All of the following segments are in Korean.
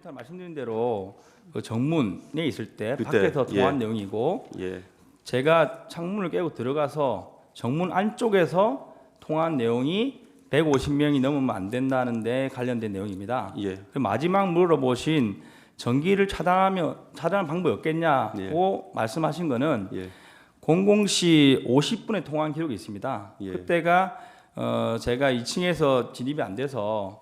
처음부터 말씀드린 대로 그 정문에 있을 때 그때, 밖에서 통화한 예. 내용이고 예. 제가 창문을 깨고 들어가서 정문 안쪽에서 통화한 내용이 150명이 넘으면 안 된다는 데 관련된 내용입니다. 예. 그 마지막 물어보신 전기를 차단하는 방법이 없겠냐고 말씀하신 거는 예. 00시 50분에 통화한 기록이 있습니다. 예. 그때가 제가 2층에서 진입이 안 돼서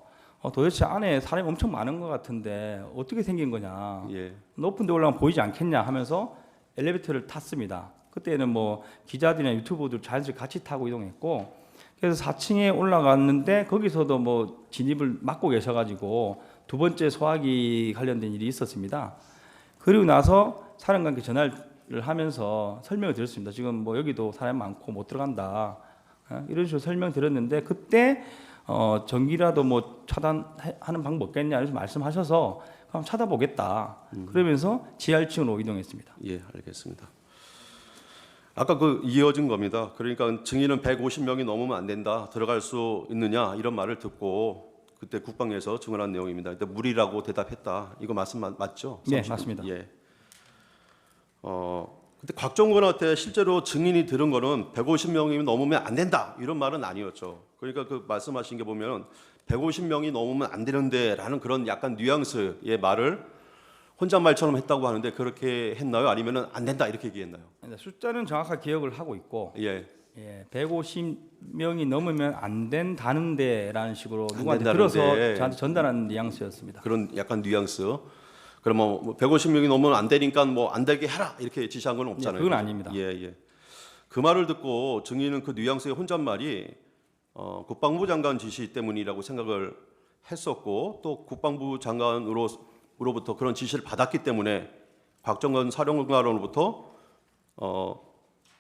도대체 안에 사람이 엄청 많은 것 같은데 어떻게 생긴 거냐. 예. 높은 데 올라가면 보이지 않겠냐 하면서 엘리베이터를 탔습니다. 그때는 뭐 기자들이나 유튜버들 자연스럽게 같이 타고 이동했고 그래서 4층에 올라갔는데 거기서도 뭐 진입을 막고 계셔가지고 두 번째 소화기 관련된 일이 있었습니다. 그리고 나서 사령관께 전화를 하면서 설명을 드렸습니다. 지금 뭐 여기도 사람 많고 못 들어간다. 이런 식으로 설명드렸는데 그때 전기라도 뭐 차단하는 방법 없겠냐 이렇게 말씀하셔서 그럼 찾아보겠다. 그러면서 지하 1층으로 이동했습니다. 예, 알겠습니다. 아까 그 이어진 겁니다. 그러니까 증인은 150명이 넘으면 안 된다. 들어갈 수 있느냐 이런 말을 듣고 그때 국방에서 증언한 내용입니다. 그때 무리라고 대답했다. 이거 말씀 맞죠? 네, 맞습니다. 예. 근데 곽정근한테 실제로 증인이 들은 거는 150명이 넘으면 안 된다. 이런 말은 아니었죠. 그러니까 그 말씀하신 게 보면 150명이 넘으면 안 되는데라는 그런 약간 뉘앙스의 말을 혼잣말처럼 했다고 하는데 그렇게 했나요? 아니면은 안 된다 이렇게 얘기했나요? 숫자는 정확하게 기억을 하고 있고 예. 150명이 넘으면 안 된다는데라는 식으로 누구한테 된다는데. 들어서 저한테 전달하는 뉘앙스였습니다. 그런 약간 뉘앙스. 그러면 뭐 150명이 넘으면 안 되니까 뭐 안 되게 해라 이렇게 지시한 건 없잖아요. 그건 아닙니다. 예, 예. 그 말을 듣고 증인은 그 뉘앙스의 혼잣말이 국방부 장관 지시 때문이라고 생각을 했었고 또 국방부 장관으로부터 그런 지시를 받았기 때문에 곽정근 사령관으로부터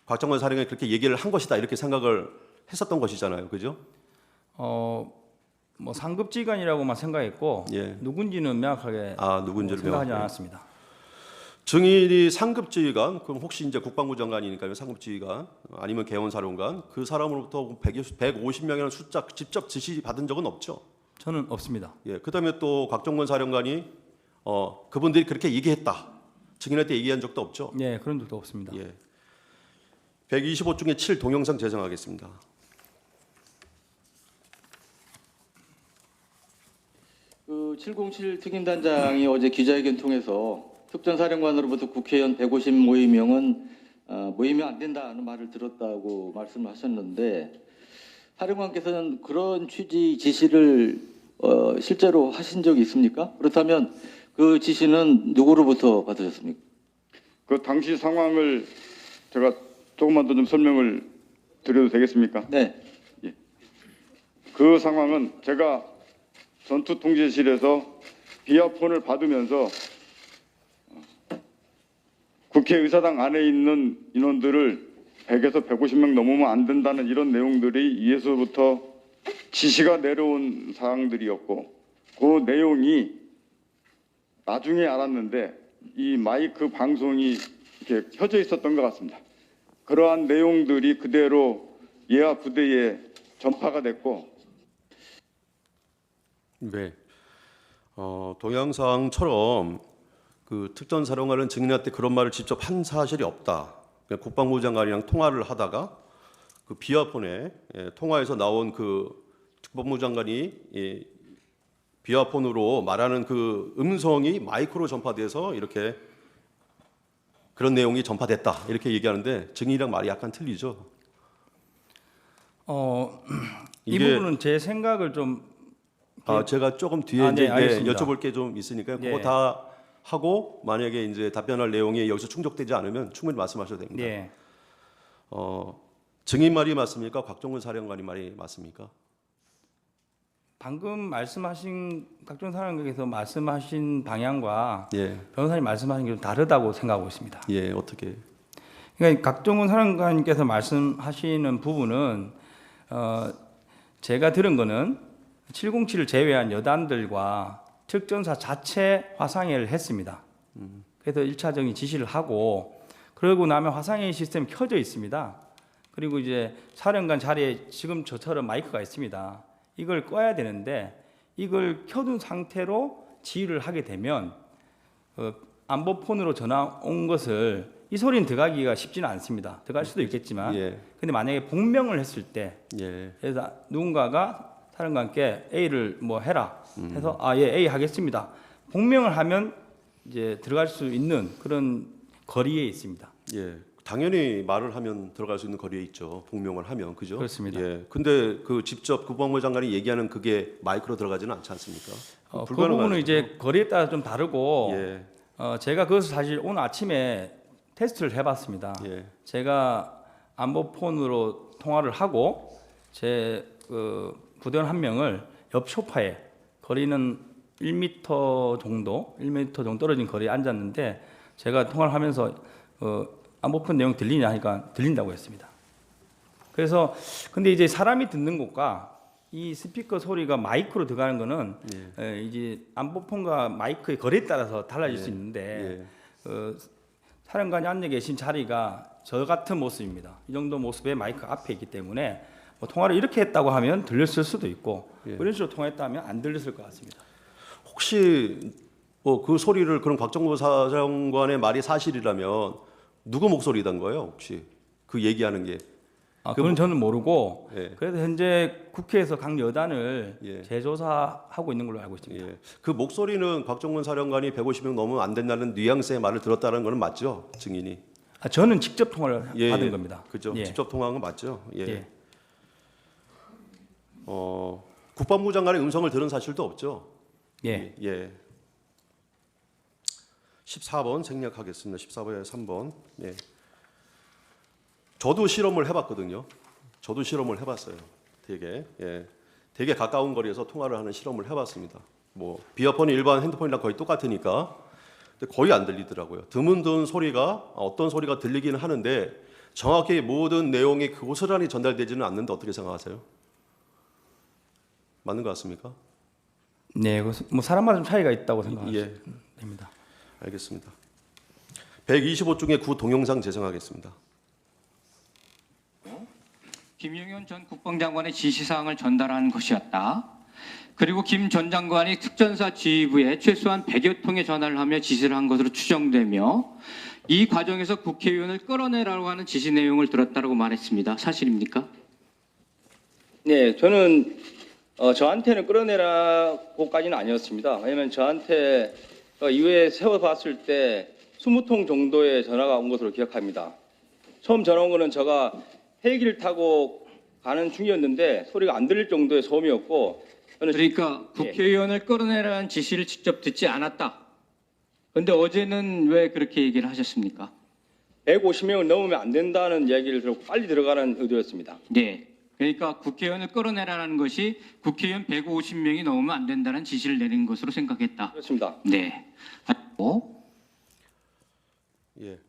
곽정근 사령관이 그렇게 얘기를 한 것이다 이렇게 생각을 했었던 것이잖아요, 그죠? 뭐 상급지관이라고만 생각했고 예. 누군지는 명확하게 누군지를 생각하지 명확하게. 않았습니다. 증인이 상급지휘관, 그럼 혹시 이제 국방부 장관이니까요, 상급지휘관 아니면 개원사령관 그 사람으로부터 150명이라는 숫자 직접 지시 받은 적은 없죠. 저는 없습니다. 예, 그다음에 또 곽정근 사령관이 그분들이 그렇게 얘기했다. 증인한테 얘기한 적도 없죠. 네, 그런 적도 없습니다. 예. 125 중에 7 동영상 제정하겠습니다. 그 707 특임단장이 어제 기자회견 통해서 특전사령관으로부터 국회의원 150 모이면 안 된다는 말을 들었다고 말씀하셨는데 사령관께서는 그런 취지 지시를 실제로 하신 적이 있습니까? 그렇다면 그 지시는 누구로부터 받으셨습니까? 그 당시 상황을 제가 조금만 더 좀 설명을 드려도 되겠습니까? 네. 그 상황은 제가 전투통제실에서 비아폰을 받으면서 국회의사당 안에 있는 인원들을 100에서 150명 넘으면 안 된다는 이런 내용들이 위에서부터 지시가 내려온 사항들이었고 그 내용이 나중에 알았는데 이 마이크 방송이 이렇게 켜져 있었던 것 같습니다. 그러한 내용들이 그대로 예하 부대에 전파가 됐고 네. 동영상처럼 그 특전사령관은 증인한테 그런 말을 직접 한 사실이 없다. 그냥 국방부 장관이랑 통화를 하다가 그 비아폰에 통화에서 나온 그 국방부 장관이 비아폰으로 말하는 그 음성이 마이크로 전파돼서 이렇게 그런 내용이 전파됐다 이렇게 얘기하는데 증인이랑 말이 약간 틀리죠. 이 이게- 부분은 제 생각을 좀 제가 조금 뒤에 네, 이제 알겠습니다. 여쭤볼 게 좀 있으니까요. 그거 네. 다 하고 만약에 이제 답변할 내용이 여기서 충족되지 않으면 충분히 말씀하셔도 됩니다. 네. 증인 말이 맞습니까? 곽정근 사령관이 말이 맞습니까? 방금 말씀하신 각종 사람께서 말씀하신 방향과 예, 변호사님 말씀하신 게 좀 다르다고 생각하고 있습니다. 예, 어떻게? 그러니까 각종훈 사령관께서 말씀하시는 부분은 제가 들은 거는 707을 제외한 여단들과 특전사 자체 화상회의를 했습니다. 그래서 1차적인 지시를 하고 그러고 나면 화상회의 시스템이 켜져 있습니다. 그리고 이제 사령관 자리에 지금 저처럼 마이크가 있습니다. 이걸 꺼야 되는데 이걸 켜둔 상태로 지휘를 하게 되면 안보폰으로 전화 온 것을 이 소리는 들어가기가 쉽지는 않습니다. 들어갈 수도 있겠지만, 예. 근데 만약에 복명을 했을 때, 예. 그래서 누군가가 사령관께 A를 뭐 해라 해서 예 A 하겠습니다. 복명을 하면 이제 들어갈 수 있는 그런 거리에 있습니다. 예. 당연히 말을 하면 들어갈 수 있는 거리에 있죠. 복명을 하면 그죠? 그렇습니다. 예. 근데 그 직접 국방부 장관이 얘기하는 그게 마이크로 들어가지는 않지 않습니까? 그 부분은 불가능하죠. 이제 거리에 따라 좀 다르고 예. 제가 그것을 사실 오늘 아침에 테스트를 해봤습니다. 예. 제가 안보폰으로 통화를 하고 제 부대원 한 명을 옆 소파에 거리는 1m 정도 떨어진 거리에 앉았는데 제가 통화를 하면서 안보폰 내용 들리냐 하니까 들린다고 했습니다. 그래서 근데 이제 사람이 듣는 것과 이 스피커 소리가 마이크로 들어가는 거는 이제 안보폰과 마이크의 거리에 따라서 달라질 수 있는데 사령관이 앉아 계신 자리가 저 같은 모습입니다. 이 정도 모습의 마이크 앞에 있기 때문에 뭐 통화를 이렇게 했다고 하면 들렸을 수도 있고 이런 식으로 통화했다면 안 들렸을 것 같습니다. 혹시 뭐 그 소리를 그런 곽정보 사령관의 말이 사실이라면 누구 목소리던 거예요? 혹시 그 얘기하는 게? 그건 저는 모르고 예. 그래서 현재 국회에서 각 여단을 예. 재조사하고 있는 걸로 알고 있습니다. 예. 그 목소리는 곽정문 사령관이 150명 넘으면 안 된다는 뉘앙스의 말을 들었다는 거는 맞죠? 증인이. 저는 직접 통화를 예, 받은 예. 겁니다. 그죠? 예. 직접 통화한 건 맞죠? 예. 예. 국방부 장관의 음성을 들은 사실도 없죠? 예. 예. 14번 생략하겠습니다. 14번에 3번. 예. 저도 실험을 해봤거든요. 저도 실험을 해봤어요. 되게 되게 가까운 거리에서 통화를 하는 실험을 해봤습니다. 뭐 비어폰이 일반 핸드폰이랑 거의 똑같으니까 근데 거의 안 들리더라고요. 드문드문 소리가 어떤 소리가 들리기는 하는데 정확히 모든 내용이 그 고스란히 전달되지는 않는데 어떻게 생각하세요? 맞는 것 같습니까? 네, 뭐 사람마다 좀 차이가 있다고 예. 생각합니다. 알겠습니다. 125 중에 구 동영상 재생하겠습니다. 김용현 전 국방장관의 지시사항을 전달한 것이었다. 그리고 김 전 장관이 특전사 지휘부에 최소한 100여 통의 전화를 하며 지시를 한 것으로 추정되며 이 과정에서 국회의원을 끌어내라고 하는 지시 내용을 들었다고 말했습니다. 사실입니까? 네, 저는 저한테는 끌어내라고까지는 아니었습니다. 왜냐하면 저한테 이후에 세워봤을 때 20통 정도의 전화가 온 것으로 기억합니다. 처음 전화 온 거는 제가 헬기를 타고 가는 중이었는데 소리가 안 들릴 정도의 소음이었고 저는 그러니까 국회의원을 끌어내라는 지시를 직접 듣지 않았다. 그런데 어제는 왜 그렇게 얘기를 하셨습니까? 150명을 넘으면 안 된다는 얘기를 들었고 빨리 들어가는 의도였습니다. 네. 그러니까 국회의원을 끌어내라는 것이 국회의원 150명이 넘으면 안 된다는 지시를 내린 것으로 생각했다. 그렇습니다. 네. 예.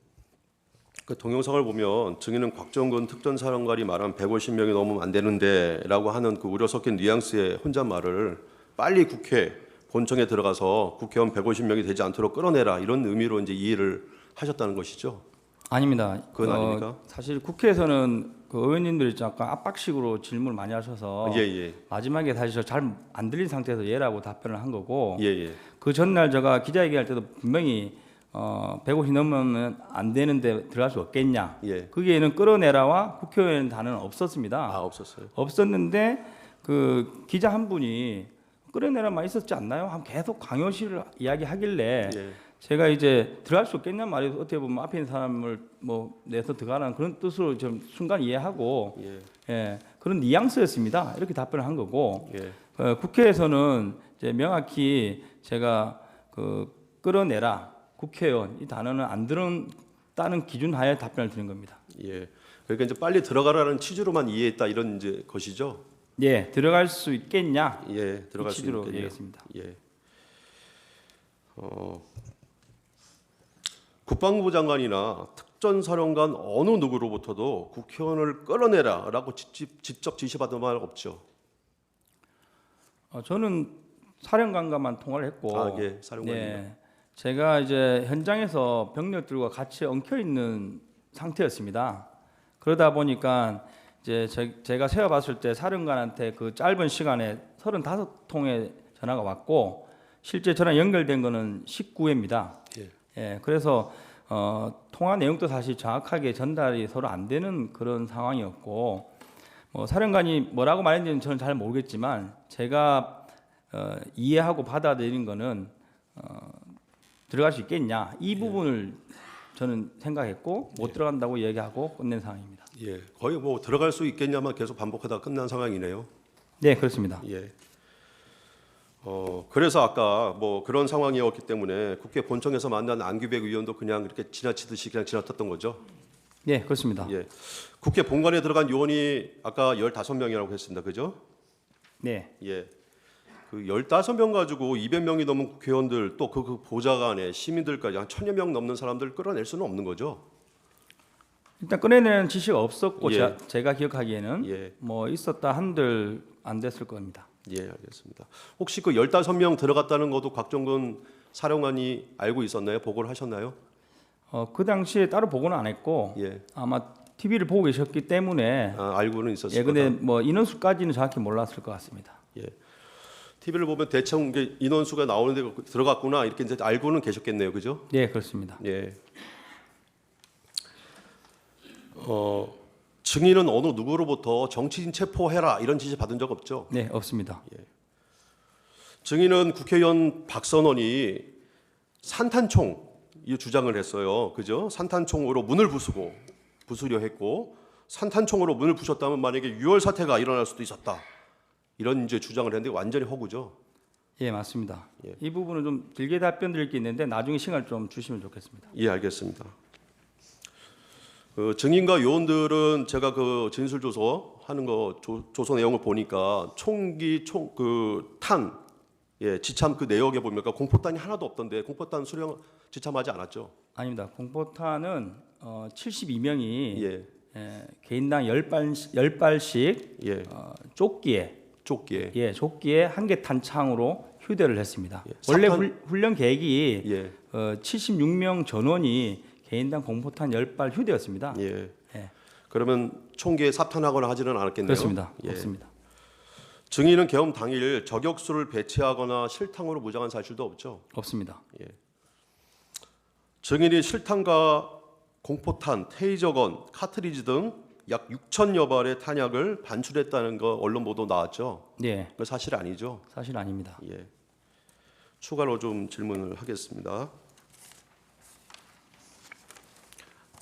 그 동영상을 보면 증인은 곽정근 특전사령관이 말한 150명이 넘으면 안 되는데라고 하는 그 우려 섞인 뉘앙스의 혼잣말을 빨리 국회 본청에 들어가서 국회의원 150명이 되지 않도록 끌어내라 이런 의미로 이제 이해를 하셨다는 것이죠. 아닙니다. 그건 아닙니까? 사실 국회에서는 그 의원님들이 약간 압박식으로 질문을 많이 하셔서 예. 마지막에 사실 잘 안 들린 상태에서 예라고 답변을 한 거고 예. 그 전날 제가 기자회견할 때도 분명히 150 넘으면 안 되는데 들어갈 수 없겠냐. 예. 거기에는 끌어내라와 국회의원 단어는 없었습니다. 아, 없었어요. 없었는데 그 기자 한 분이 끌어내라만 있었지 않나요? 하면 계속 강요실을 이야기하길래 예. 제가 이제 들어갈 수 없겠냐 말이 어떻게 보면 앞에 있는 사람을 뭐 내서 들어가라는 그런 뜻으로 좀 순간 이해하고 그런 뉘앙스였습니다. 이렇게 답변을 한 거고 국회에서는 이제 명확히 제가 그 끌어내라 국회의원 이 단어는 안 들었다는 기준 하에 답변을 드린 겁니다. 예. 그러니까 이제 빨리 들어가라는 취지로만 이해했다 이런 이제 것이죠. 예, 들어갈 수 있겠냐? 예, 들어갈 이 수 취지로 있겠네요. 얘기했습니다. 예. 국방부 장관이나 특전사령관 어느 누구로부터도 국회의원을 끌어내라라고 직접 지시받은 말 없죠. 저는 사령관과만 통화를 했고, 사령관이요. 제가 이제 현장에서 병력들과 같이 엉켜 있는 상태였습니다. 그러다 보니까 이제 제가 세어봤을 때 사령관한테 그 짧은 시간에 35통의 전화가 왔고 실제 저랑 연결된 거는 19회입니다. 예. 예, 그래서 통화 내용도 사실 정확하게 전달이 서로 안 되는 그런 상황이었고, 뭐 사령관이 뭐라고 말했는지는 저는 잘 모르겠지만 제가 이해하고 받아들인 거는 들어갈 수 있겠냐 이 부분을 저는 생각했고 못 들어간다고 얘기하고 끝낸 상황입니다. 예, 거의 뭐 들어갈 수 있겠냐만 계속 반복하다 끝난 상황이네요. 네, 그렇습니다. 예. 그래서 아까 뭐 그런 상황이었기 때문에 국회 본청에서 만난 안규백 의원도 그냥 이렇게 지나치듯이 그냥 지나쳤던 거죠. 네, 그렇습니다. 예. 국회 본관에 들어간 요원이 아까 15명이라고 했습니다. 그죠? 네, 예. 그 15명 가지고 200명이 넘는 국회의원들 또 그 보좌관에 시민들까지 한 1000여 명 넘는 사람들 끌어낼 수는 없는 거죠. 일단 꺼내내는 지시가 없었고 예. 제가 기억하기에는 예. 뭐 있었다 한들 안 됐을 겁니다. 예, 알겠습니다. 혹시 그 15명 들어갔다는 것도 곽정근 사령관이 알고 있었나요? 보고를 하셨나요? 그 당시에 따로 보고는 안 했고 예. 아마 TV를 보고 계셨기 때문에 알고는 있었을 예, 거다. 근데 뭐 인원수까지는 정확히 몰랐을 것 같습니다. 예. TV를 보면 대충 이게 인원수가 나오는데 들어갔구나 이렇게 이제 알고는 계셨겠네요, 그죠? 네, 그렇습니다. 예. 증인은 어느 누구로부터 정치인 체포해라 이런 지시 받은 적 없죠? 네, 없습니다. 증인은 국회의원 박선원이 산탄총 이 주장을 했어요, 그죠? 산탄총으로 문을 부수려 했고 산탄총으로 문을 부셨다면 만약에 유혈 사태가 일어날 수도 있었다 이런 이제 주장을 했는데 완전히 허구죠. 예, 맞습니다. 예. 이 부분은 좀 길게 답변 드릴 게 있는데 나중에 시간을 좀 주시면 좋겠습니다. 예, 알겠습니다. 그 증인과 요원들은 제가 그 진술 조서 하는 거 조서 내용을 보니까 총기 탄 지참 그 내역에 보니까 공포탄이 하나도 없던데 공포탄 수령 지참하지 않았죠? 아닙니다. 공포탄은 72명이 예, 개인당 10발씩 예, 조끼에 쫓기에 조끼에 한 개 탄창으로 휴대를 했습니다. 예, 원래 사탄- 훈련 계획이 예, 76명 전원이 개인당 공포탄 10발 휴대였습니다. 예. 예. 그러면 총기에 삽탄하거나 하지는 않았겠네요. 그렇습니다. 예. 없습니다. 증인은 계엄 당일 저격수를 배치하거나 실탄으로 무장한 사실도 없죠. 없습니다. 증인이 실탄과 공포탄, 테이저건, 카트리지 등 약 6천여 발의 탄약을 반출했다는 거 언론 보도 나왔죠. 네, 그 사실 아니죠. 사실 아닙니다. 예. 추가로 좀 질문을 하겠습니다.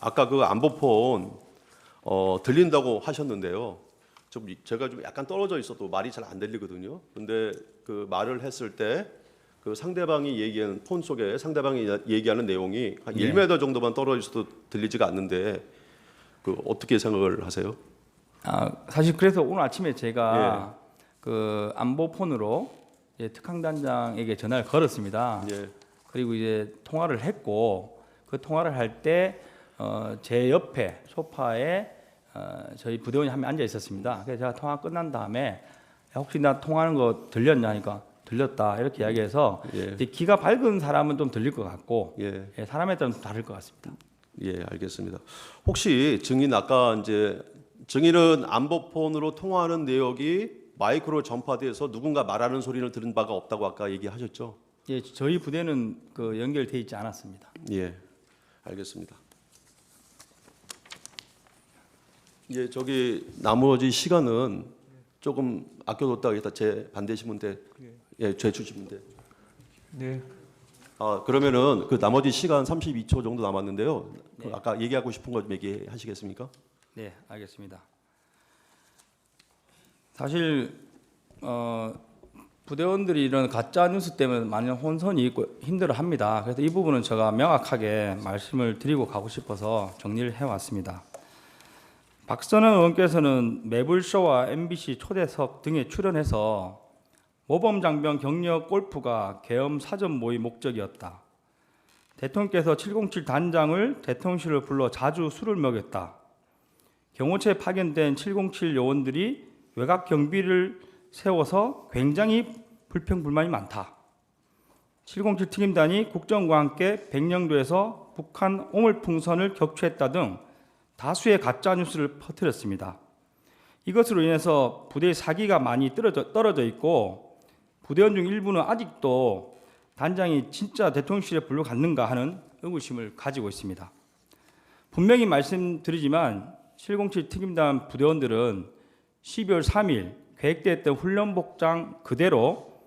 아까 그 안보폰 들린다고 하셨는데요. 제가 좀 약간 떨어져 있어도 말이 잘 안 들리거든요. 근데 그 말을 했을 때 그 상대방이 얘기하는 폰 속에 상대방이 얘기하는 내용이 한 예. 1m 정도만 떨어져 있어도 들리지가 않는데 그 어떻게 생각을 하세요? 사실 그래서 오늘 아침에 제가 그 안보폰으로 특강단장에게 전화를 걸었습니다. 예. 그리고 이제 통화를 했고 그 통화를 할 때 제 옆에 소파에 저희 부대원이 한 명 앉아 있었습니다. 그래서 제가 통화 끝난 다음에 혹시 나 통화하는 거 들렸냐 하니까 들렸다 이렇게 이야기해서 예. 이제 귀가 밝은 사람은 좀 들릴 것 같고 예. 사람에 따라 좀 다를 것 같습니다. 예, 알겠습니다. 혹시 증인 아까 이제 증인은 안보폰으로 통화하는 내역이 마이크로 전파돼서 누군가 말하는 소리를 들은 바가 없다고 아까 얘기하셨죠? 예, 저희 부대는 그 연결돼 있지 않았습니다. 예, 알겠습니다. 예, 저기 나머지 시간은 조금 아껴뒀다가 이따 제 반대시면 돼. 예, 제 주시면 돼. 네. 그러면은 그 나머지 시간 32초 정도 남았는데요. 그 아까 얘기하고 싶은 거 좀 얘기하시겠습니까? 네, 알겠습니다. 사실 부대원들이 이런 가짜 뉴스 때문에 많은 혼선이 있고 힘들어합니다. 그래서 이 부분은 제가 명확하게 말씀을 드리고 가고 싶어서 정리를 해왔습니다. 박선원 의원께서는 매불쇼와 MBC 초대석 등에 출연해서 모범장병 격려 골프가 계엄 사전 모의 목적이었다. 대통령께서 707 단장을 대통령실을 불러 자주 술을 먹였다. 경호처에 파견된 707 요원들이 외곽 경비를 세워서 굉장히 불평불만이 많다. 707 특임단이 국정과 함께 백령도에서 북한 오물풍선을 격추했다 등 다수의 가짜 뉴스를 퍼뜨렸습니다. 이것으로 인해서 부대의 사기가 많이 떨어져 있고 부대원 중 일부는 아직도 단장이 진짜 대통령실에 불러갔는가 하는 의구심을 가지고 있습니다. 분명히 말씀드리지만 707 특임단 부대원들은 12월 3일 계획됐던 훈련 복장 그대로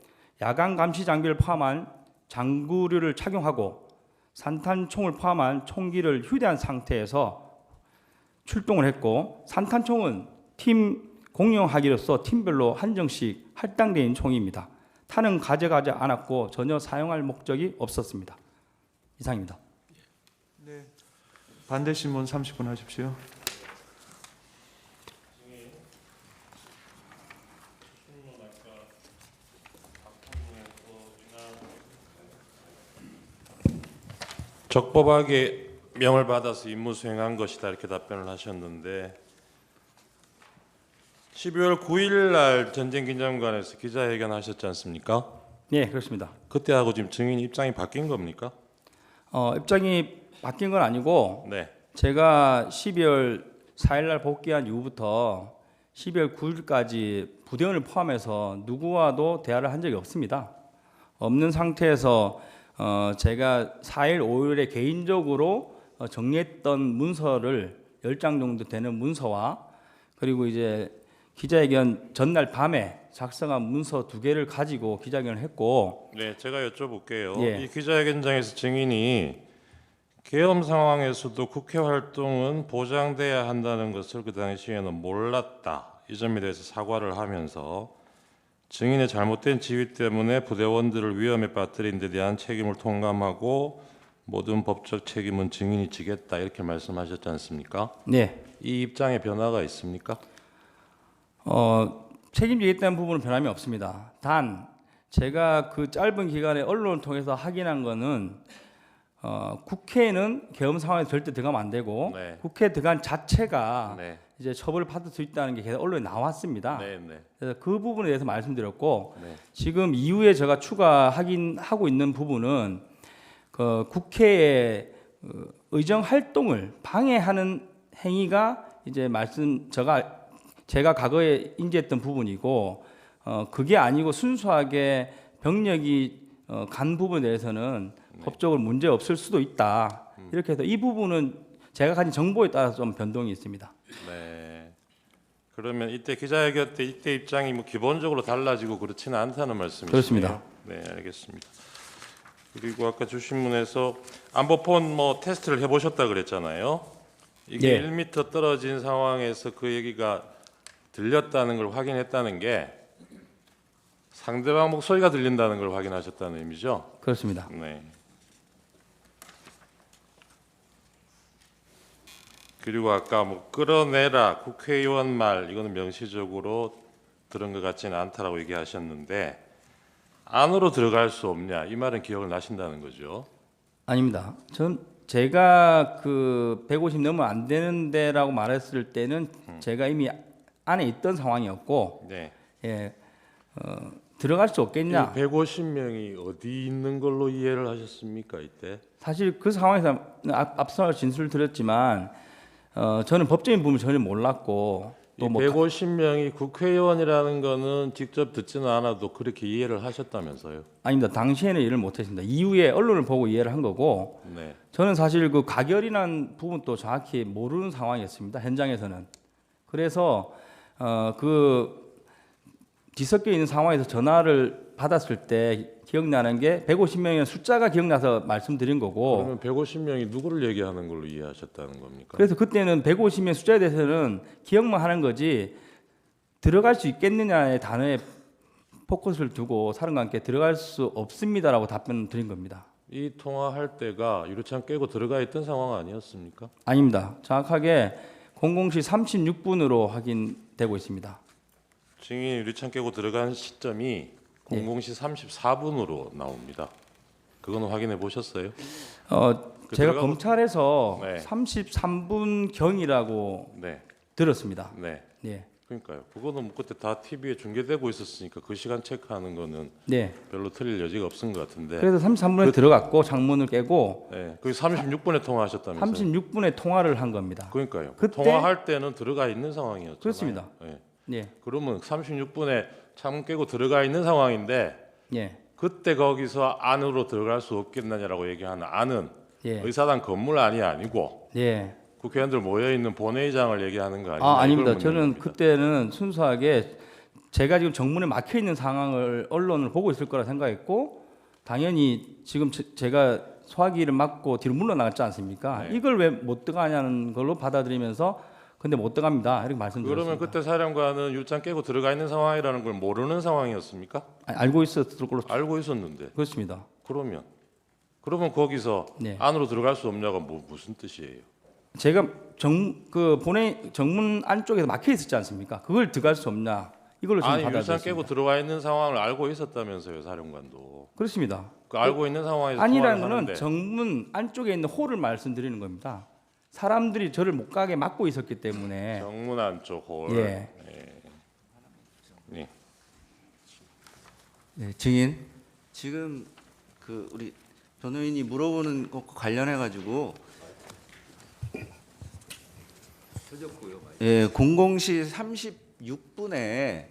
야간 감시 장비를 포함한 장구류를 착용하고 산탄총을 포함한 총기를 휴대한 상태에서 출동을 했고, 산탄총은 팀 공용하기로서 팀별로 한정씩 할당되어 있는 총입니다. 탄은 가져가지 않았고 전혀 사용할 목적이 없었습니다. 이상입니다. 반대 신문 30분 하십시오. 적법하게 명을 받아서 임무 수행한 것이다 이렇게 답변을 하셨는데 12월 9일 날 전쟁기념관에서 기자회견 하셨지 않습니까? 네, 그렇습니다. 그때하고 지금 증인 입장이 바뀐 겁니까? 입장이 바뀐 건 아니고 네. 제가 12월 4일 날 복귀한 이후부터 12월 9일까지 부대원을 포함해서 누구와도 대화를 한 적이 없습니다. 없는 상태에서 제가 4일, 5일에 개인적으로 정리했던 문서를 10장 정도 되는 문서와 그리고 이제 기자회견 전날 밤에 작성한 문서 2개를 가지고 기자회견을 했고, 네, 제가 여쭤볼게요. 예. 이 기자회견장에서 증인이 계엄 상황에서도 국회 활동은 보장돼야 한다는 것을 그 당시에는 몰랐다. 이 점에 대해서 사과를 하면서 증인의 잘못된 지휘 때문에 부대원들을 위험에 빠뜨린 데 대한 책임을 통감하고 모든 법적 책임은 증인이 지겠다 이렇게 말씀하셨지 않습니까? 네, 이 입장에 변화가 있습니까? 책임지겠다는 부분은 변함이 없습니다. 단 제가 그 짧은 기간에 언론을 통해서 확인한 거는 국회에는 계엄 상황에 절대 들어가면 안 되고 네. 국회에 들어간 자체가 네, 이제 처벌을 받을 수 있다는 게 계속 언론에 나왔습니다. 네, 네. 그래서 그 부분에 대해서 말씀드렸고, 네. 지금 이후에 제가 추가 하고 있는 부분은 그 국회의 의정 활동을 방해하는 행위가 이제 제가 과거에 인지했던 부분이고, 그게 아니고 순수하게 병력이 간 부분에 대해서는 법적으로 문제 없을 수도 있다. 이렇게 해서 이 부분은 제가 가진 정보에 따라서 좀 변동이 있습니다. 네. 그러면 이때 기자회견 때 이때 입장이 뭐 기본적으로 달라지고 그렇지는 않다는 말씀이시네요. 그렇습니다. 네, 알겠습니다. 그리고 아까 주신문에서 안보폰 뭐 테스트를 해보셨다 그랬잖아요. 이게 네. 1m 떨어진 상황에서 그 얘기가 들렸다는 걸 확인했다는 게 상대방 목소리가 들린다는 걸 확인하셨다는 의미죠? 그렇습니다. 네. 그리고 아까 뭐 끌어내라 국회의원 말 이거는 명시적으로 들은 것 같지는 않다라고 얘기하셨는데 안으로 들어갈 수 없냐 이 말은 기억을 나신다는 거죠? 아닙니다. 제가 그 150 넘으면 안 되는데라고 말했을 때는 제가 이미 안에 있던 상황이었고, 네. 예, 들어갈 수 없겠냐. 150명이 어디 있는 걸로 이해를 하셨습니까 이때? 사실 그 상황에서 앞서 진술을 드렸지만 저는 법적인 부분을 전혀 몰랐고 이 또 뭐 150명이 국회의원이라는 거는 직접 듣지는 않아도 그렇게 이해를 하셨다면서요? 아닙니다. 당시에는 이해를 못했습니다. 이후에 언론을 보고 이해를 한 거고, 네. 저는 사실 그 가결이라는 부분도 정확히 모르는 상황이었습니다. 현장에서는. 그래서 그 뒤섞여 있는 상황에서 전화를 받았을 때 기억나는 게 150명이라는 숫자가 기억나서 말씀드린 거고, 그러면 150명이 누구를 얘기하는 걸로 이해하셨다는 겁니까? 그래서 그때는 150명 숫자에 대해서는 기억만 하는 거지 들어갈 수 있겠느냐의 단어에 포커스를 두고 사람과 함께 들어갈 수 없습니다라고 답변을 드린 겁니다. 이 통화할 때가 유리창 깨고 들어가 있던 상황 아니었습니까? 아닙니다. 정확하게 00시 36분으로 확인되고 있습니다. 증인이 유리창 깨고 들어간 시점이 00시 34분으로 나옵니다. 그거는 확인해 보셨어요? 제가 들어가고- 검찰에서 네. 33분 경이라고 네, 들었습니다. 네. 네, 그러니까요. 그거는 뭐 그때 다 TV에 중계되고 있었으니까 그 시간 체크하는 거는 네. 별로 틀릴 여지가 없은 것 같은데. 그래서 33분에 들어갔고 창문을 깨고 네, 그 36분에 통화하셨다면서요? 36분에 통화를 한 겁니다. 그러니까요. 그때- 통화할 때는 들어가 있는 상황이었잖아요. 그렇습니다. 네. 네, 그러면 36분에 창문 깨고 들어가 있는 상황인데 네. 그때 거기서 안으로 들어갈 수 없겠느냐라고 얘기하는 안은 예. 의사당 건물 안이 아니고 예. 국회의원들 모여 있는 본회의장을 얘기하는 거 아니냐? 아, 아닙니다. 이걸 묻는 저는 겁니다. 그때는 순수하게 제가 지금 정문에 막혀 있는 상황을 언론을 보고 있을 거라 생각했고 당연히 지금 제가 소화기를 맞고 뒤로 물러나갔지 않습니까? 네. 이걸 왜 못 들어가냐는 걸로 받아들이면서 근데 못 들어갑니다. 이렇게 말씀드렸습니다. 그러면 그때 사령관은 율장 깨고 들어가 있는 상황이라는 걸 모르는 상황이었습니까? 아니, 알고 있었을 걸로 알고 있었는데 그렇습니다. 그러면 거기서 네. 안으로 들어갈 수 없냐가 무슨 뜻이에요? 제가 정문 안쪽에서 막혀 있었지 않습니까? 그걸 들어갈 수 없냐? 이걸로 지금 아니 율장 받아들였습니다. 깨고 들어와 있는 상황을 알고 있었다면서요, 사령관도. 그렇습니다. 그 알고 있는 상황에서 아니라는 통화를 거는 하는데 정문 안쪽에 있는 홀을 말씀드리는 겁니다. 사람들이 저를 못 가게 막고 있었기 때문에 정문 안쪽 홀. 예. 네. 네, 증인. 지금 그 우리 변호인이 물어보는 것과 관련해 가지고 예, 00시 36분에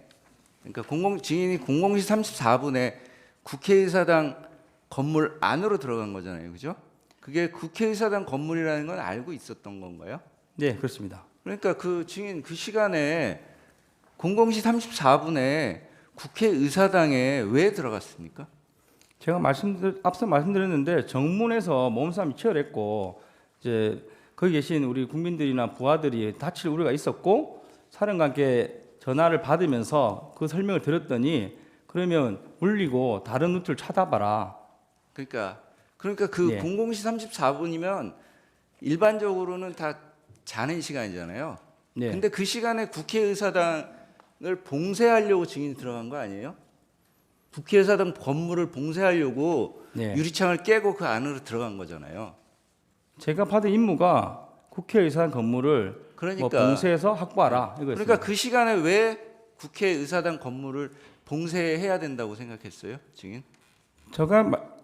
그러니까 증인이 00시 34분에 국회의사당 건물 안으로 들어간 거잖아요. 그죠? 그게 국회의사당 건물이라는 건 알고 있었던 건가요? 네, 그렇습니다. 그러니까 그 증인 그 시간에 00시 34분에 국회의사당에 왜 들어갔습니까? 제가 앞서 말씀드렸는데 정문에서 몸싸움이 치열했고 이제 거기 계신 우리 국민들이나 부하들이 다칠 우려가 있었고 사령관께 전화를 받으면서 그 설명을 들었더니 그러면 물리고 다른 루트를 찾아봐라. 그러니까 그 예. 00시 34분이면 일반적으로는 다 자는 시간이잖아요. 네. 근데 그 시간에 국회의사당을 봉쇄하려고 증인이 들어간 거 아니에요? 국회의사당 건물을 봉쇄하려고 네. 유리창을 깨고 그 안으로 들어간 거잖아요. 제가 받은 임무가 국회의사당 건물을 그러니까 봉쇄해서 확보하라 이거였습니다. 그러니까 그 시간에 왜 국회의사당 건물을 봉쇄해야 된다고 생각했어요, 증인?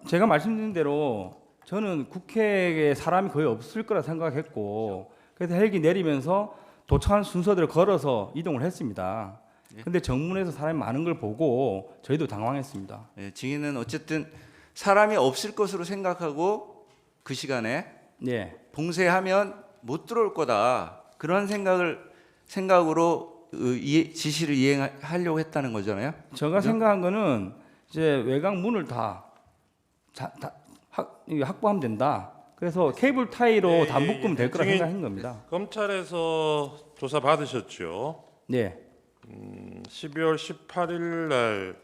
제가 말씀드린 대로 저는 국회에 사람이 거의 없을 거라 생각했고 그래서 헬기 내리면서 도착한 순서대로 걸어서 이동을 했습니다. 근데 정문에서 사람이 많은 걸 보고 저희도 당황했습니다. 네, 증인은 어쨌든 사람이 없을 것으로 생각하고 그 시간에 네. 봉쇄하면 못 들어올 거다 그런 생각으로 지시를 이행하려고 했다는 거잖아요. 제가 생각한 거는 이제 외곽 문을 다 확보하면 된다. 그래서 케이블 타이로 다 묶으면 될 거라 증인, 생각한 겁니다. 검찰에서 조사 받으셨죠? 네. 12월 18일 날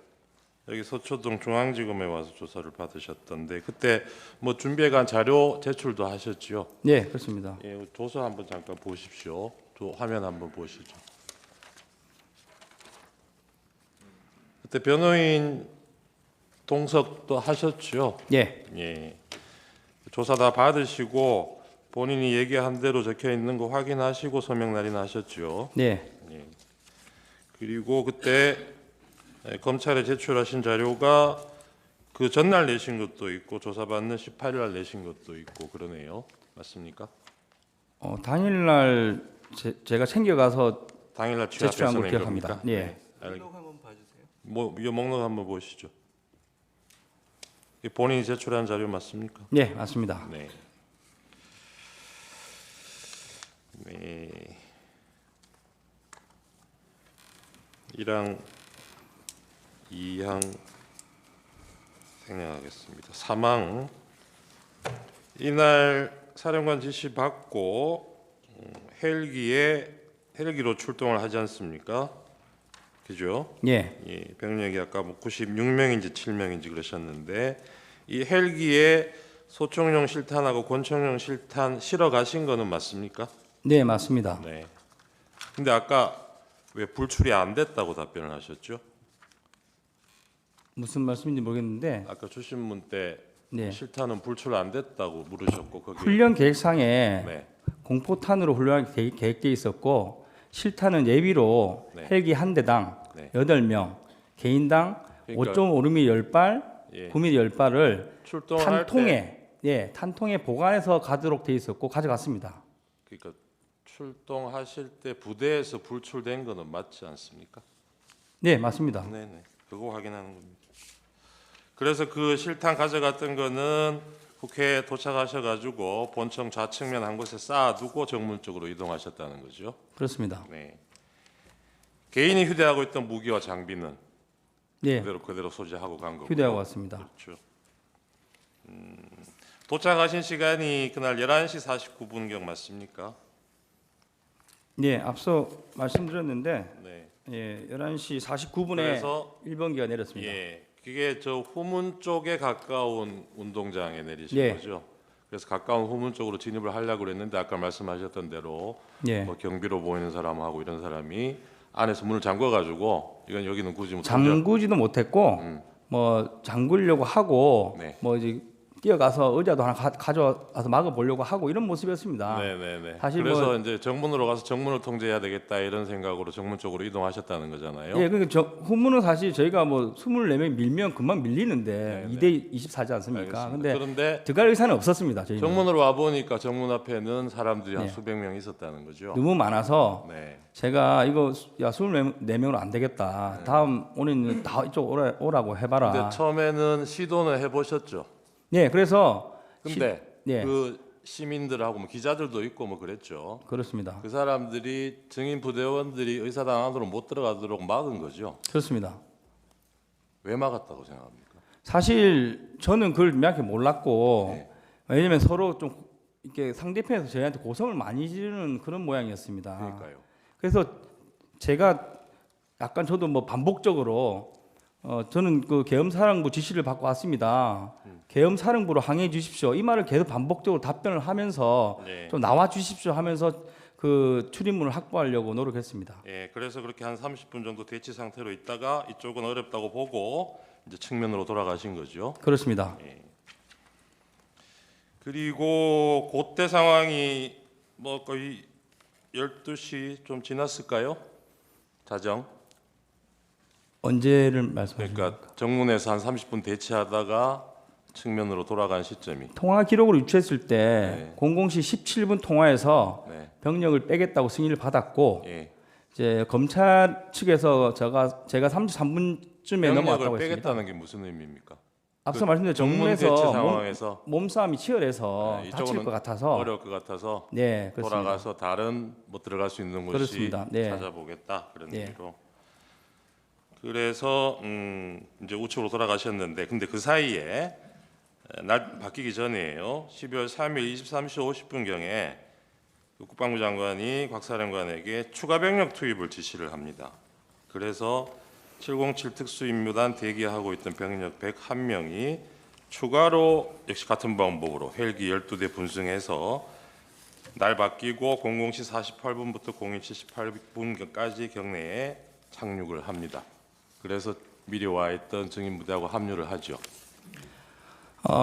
여기 서초동 중앙지검에 와서 조사를 받으셨던데 그때 뭐 준비해간 자료 제출도 하셨죠? 네, 그렇습니다. 예, 조서 한번 잠깐 보십시오. 화면 한번 보시죠. 그때 변호인 동석도 하셨죠? 네. 예. 조사 다 받으시고 본인이 얘기한 대로 적혀 있는 거 확인하시고 서명 날인 하셨죠? 네. 그리고 그때 검찰에 제출하신 자료가 그 전날 내신 것도 있고 조사받는 18일 날 내신 것도 있고 그러네요. 맞습니까? 당일날 제가 챙겨가서 당일날 제출한 취합해서 걸 낸 기억합니다. 겁니까? 예. 목록 한번 봐주세요. 이 목록 한번 보시죠. 이 본인이 제출한 자료 맞습니까? 네, 맞습니다. 네. 네. 1항 2항 생략하겠습니다. 3항 이날 사령관 지시 받고 헬기로 출동을 하지 않습니까? 그죠? 예. 예, 병력이 아까 뭐 96명인지 7명인지 그러셨는데 이 헬기에 소총용 실탄하고 권총용 실탄 실어 가신 거는 맞습니까? 네, 맞습니다. 네. 근데 아까 왜 불출이 안 됐다고 답변을 하셨죠? 무슨 말씀인지 모르겠는데 아까 주신문 때 네. 실탄은 불출 안 됐다고 물으셨고 거기 훈련 계획상에 네. 공포탄으로 훈련이 계획돼 있었고 실탄은 예비로 네. 헬기 한 대당 네. 8명, 개인당 그러니까 5.5mm 10발, 예. 9mm 10발을 출동을 할 때 탄통에 보관해서 가도록 돼 있었고 가져갔습니다. 그러니까 출동하실 때 부대에서 불출된 거는 맞지 않습니까? 네, 맞습니다. 네네. 그거 확인하는 겁니다. 그래서 그 실탄 가져갔던 거는 국회에 도착하셔가지고 본청 좌측면 한 곳에 쌓아두고 정문 쪽으로 이동하셨다는 거죠. 그렇습니다. 네. 개인이 휴대하고 있던 무기와 장비는 예, 그대로 소지하고 간 거고요. 휴대하고 왔습니다. 그렇죠. 도착하신 시간이 그날 11시 49분경 맞습니까? 예, 앞서 말씀드렸는데 네. 예, 11시 49분에 그래서 1번기가 내렸습니다. 예, 그게 저 후문 쪽에 가까운 운동장에 내리신 예. 거죠. 그래서 가까운 후문 쪽으로 진입을 하려고 그랬는데 아까 말씀하셨던 대로 예. 뭐 경비로 보이는 사람하고 이런 사람이 안에서 문을 잠궈가지고 이건 여기는 굳이 뭐 잠그지도 못했고 뭐 잠그려고 하고 네. 뭐 이제 뛰어가서 의자도 하나 가져와서 막아보려고 하고 이런 모습이었습니다. 네네네. 사실 그래서 뭐- 이제 정문으로 가서 정문을 통제해야 되겠다 이런 생각으로 정문 쪽으로 이동하셨다는 거잖아요. 예, 그러니까 후문은 사실 저희가 뭐 24명 밀면 금방 밀리는데 네, 2대 24지 않습니까? 알겠습니다. 근데 그런데 들어갈 의사는 없었습니다. 저희는 정문으로 와 보니까 정문 앞에는 사람들이 한 네. 수백 명 있었다는 거죠. 너무 많아서 네. 제가 이거 야 24명으로 안 되겠다. 다음 오는 다 이쪽 오라고 해봐라. 근데 처음에는 시도는 해보셨죠. 예, 그래서 근데 예. 그 시민들하고 뭐 기자들도 있고 뭐 그랬죠. 그렇습니다. 그 사람들이 증인 부대원들이 의사당 안으로 못 들어가도록 막은 거죠. 그렇습니다. 왜 막았다고 생각합니까? 사실 저는 그걸 명확히 몰랐고 네. 왜냐면 서로 좀 이렇게 상대편에서 저희한테 고성을 많이 지르는 그런 모양이었습니다. 그러니까요. 그래서 제가 약간 저도 뭐 반복적으로 저는 그 계엄사령부 지시를 받고 왔습니다. 계엄사령부로 항해해 주십시오. 이 말을 계속 반복적으로 답변을 하면서 네. 좀 나와 주십시오 하면서 그 출입문을 확보하려고 노력했습니다. 예, 그래서 그렇게 한 30분 정도 대치 상태로 있다가 이쪽은 어렵다고 보고 이제 측면으로 돌아가신 거죠. 그렇습니다. 그리고 그때 상황이 뭐 거의 12시 좀 지났을까요? 자정. 언제를 말씀하십니까? 그러니까 정문에서 한 30분 대치하다가 측면으로 돌아간 시점이. 통화 기록을 유추했을 때 네. 00시 17분 통화에서 네. 병력을 빼겠다고 승인을 받았고 예. 이제 검찰 측에서 제가 33분쯤에 넘어왔다고 병력을 했습니다. 빼겠다는 게 무슨 의미입니까? 앞서 말씀드린 정문 대치 정문에서 상황에서 몸싸움이 치열해서 네, 다칠 이쪽은 것 같아서 어려울 것 같아서 네, 그렇습니다. 돌아가서 다른 뭐 들어갈 수 있는 곳이 그렇습니다. 네. 찾아보겠다 그런 네. 의미로. 그래서 이제 우측으로 돌아가셨는데 근데 그 사이에 날 바뀌기 전이에요. 12월 3일 23시 50분경에 국방부 장관이 곽 사령관에게 추가 병력 투입을 지시를 합니다. 그래서 707 특수임무단 대기하고 있던 병력 101명이 추가로 역시 같은 방법으로 헬기 12대 분승해서 날 바뀌고 00시 48분부터 01시 78분까지 경내에 착륙을 합니다. 그래서 미리 와 있던 증인 부대하고 합류를 하죠.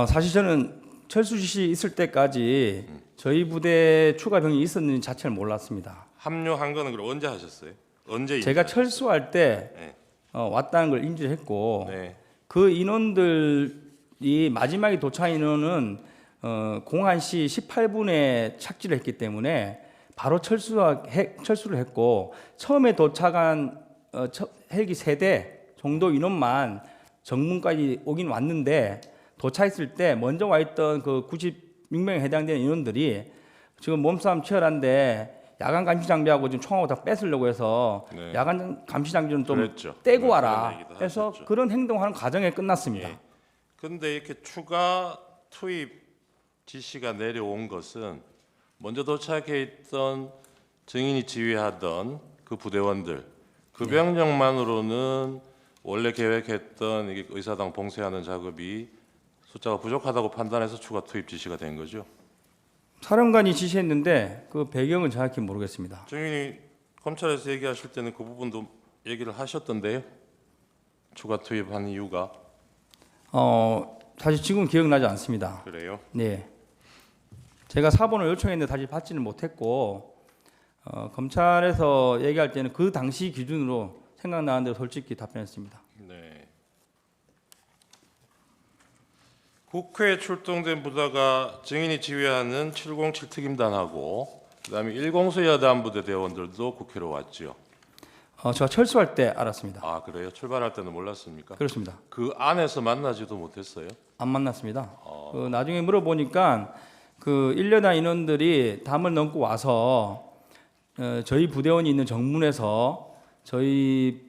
사실 저는 철수 지시 있을 때까지 저희 부대 추가 병력이 있었는지 자체를 몰랐습니다. 합류한 거는 그럼 언제 하셨어요? 언제 제가 인지하셨어요? 철수할 때 네. 왔다는 걸 인지를 했고 네. 그 인원들이 마지막에 도착한 인원은 01시 18분에 착지를 했기 때문에 바로 철수를 했고 처음에 도착한 헬기 3대 정도 인원만 정문까지 오긴 왔는데 도착했을 때 먼저 와 있던 그 96명에 해당되는 인원들이 지금 몸싸움 치열한데 야간 감시 장비하고 지금 총하고 다 뺏으려고 해서 네. 야간 감시 장비는 좀 그랬죠. 떼고 네, 와라 그런 얘기도 해서 하셨죠. 그런 행동하는 과정에 끝났습니다. 예. 근데 이렇게 추가 투입 지시가 내려온 것은 먼저 도착해 있던 증인이 지휘하던 그 부대원들 그 병력만으로는 원래 계획했던 이게 의사당 봉쇄하는 작업이 숫자가 부족하다고 판단해서 추가 투입 지시가 된 거죠. 사령관이 지시했는데 그 배경은 정확히 모르겠습니다. 증인이 검찰에서 얘기하실 때는 그 부분도 얘기를 하셨던데요. 추가 투입한 이유가 사실 지금 기억나지 않습니다. 그래요. 네, 제가 사본을 요청했는데 다시 받지는 못했고 검찰에서 얘기할 때는 그 당시 기준으로 생각나는 대로 솔직히 답변했습니다. 네. 국회에 출동된 부대가 증인이 지휘하는 707 특임단하고 그다음에 104 여단부대 대원들도 국회로 왔죠. 제가 철수할 때 알았습니다. 아 그래요? 출발할 때는 몰랐습니까? 그렇습니다. 그 안에서 만나지도 못했어요? 안 만났습니다. 나중에 물어보니까 그 1년단 인원들이 담을 넘고 와서 저희 부대원이 있는 정문에서 저희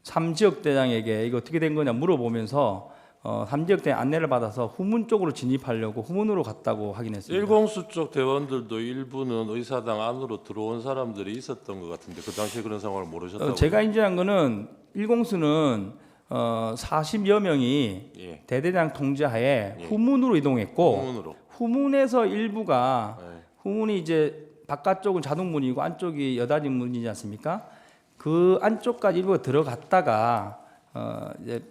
3지역 대장에게 이거 어떻게 된 거냐 물어보면서 3지역 대장 안내를 받아서 후문 쪽으로 진입하려고 후문으로 갔다고 확인했습니다. 일공수 쪽 대원들도 일부는 의사당 안으로 들어온 사람들이 있었던 것 같은데 그 당시에 그런 상황을 모르셨다고요? 제가 인지한 거는 1공수는 40여 명이 예. 대대장 통제하에 예. 후문으로 이동했고 후문으로. 후문에서 일부가 예. 후문이 이제 바깥쪽은 자동문이고 안쪽이 여닫이 문이지 않습니까? 그 안쪽까지 일부가 들어갔다가 이제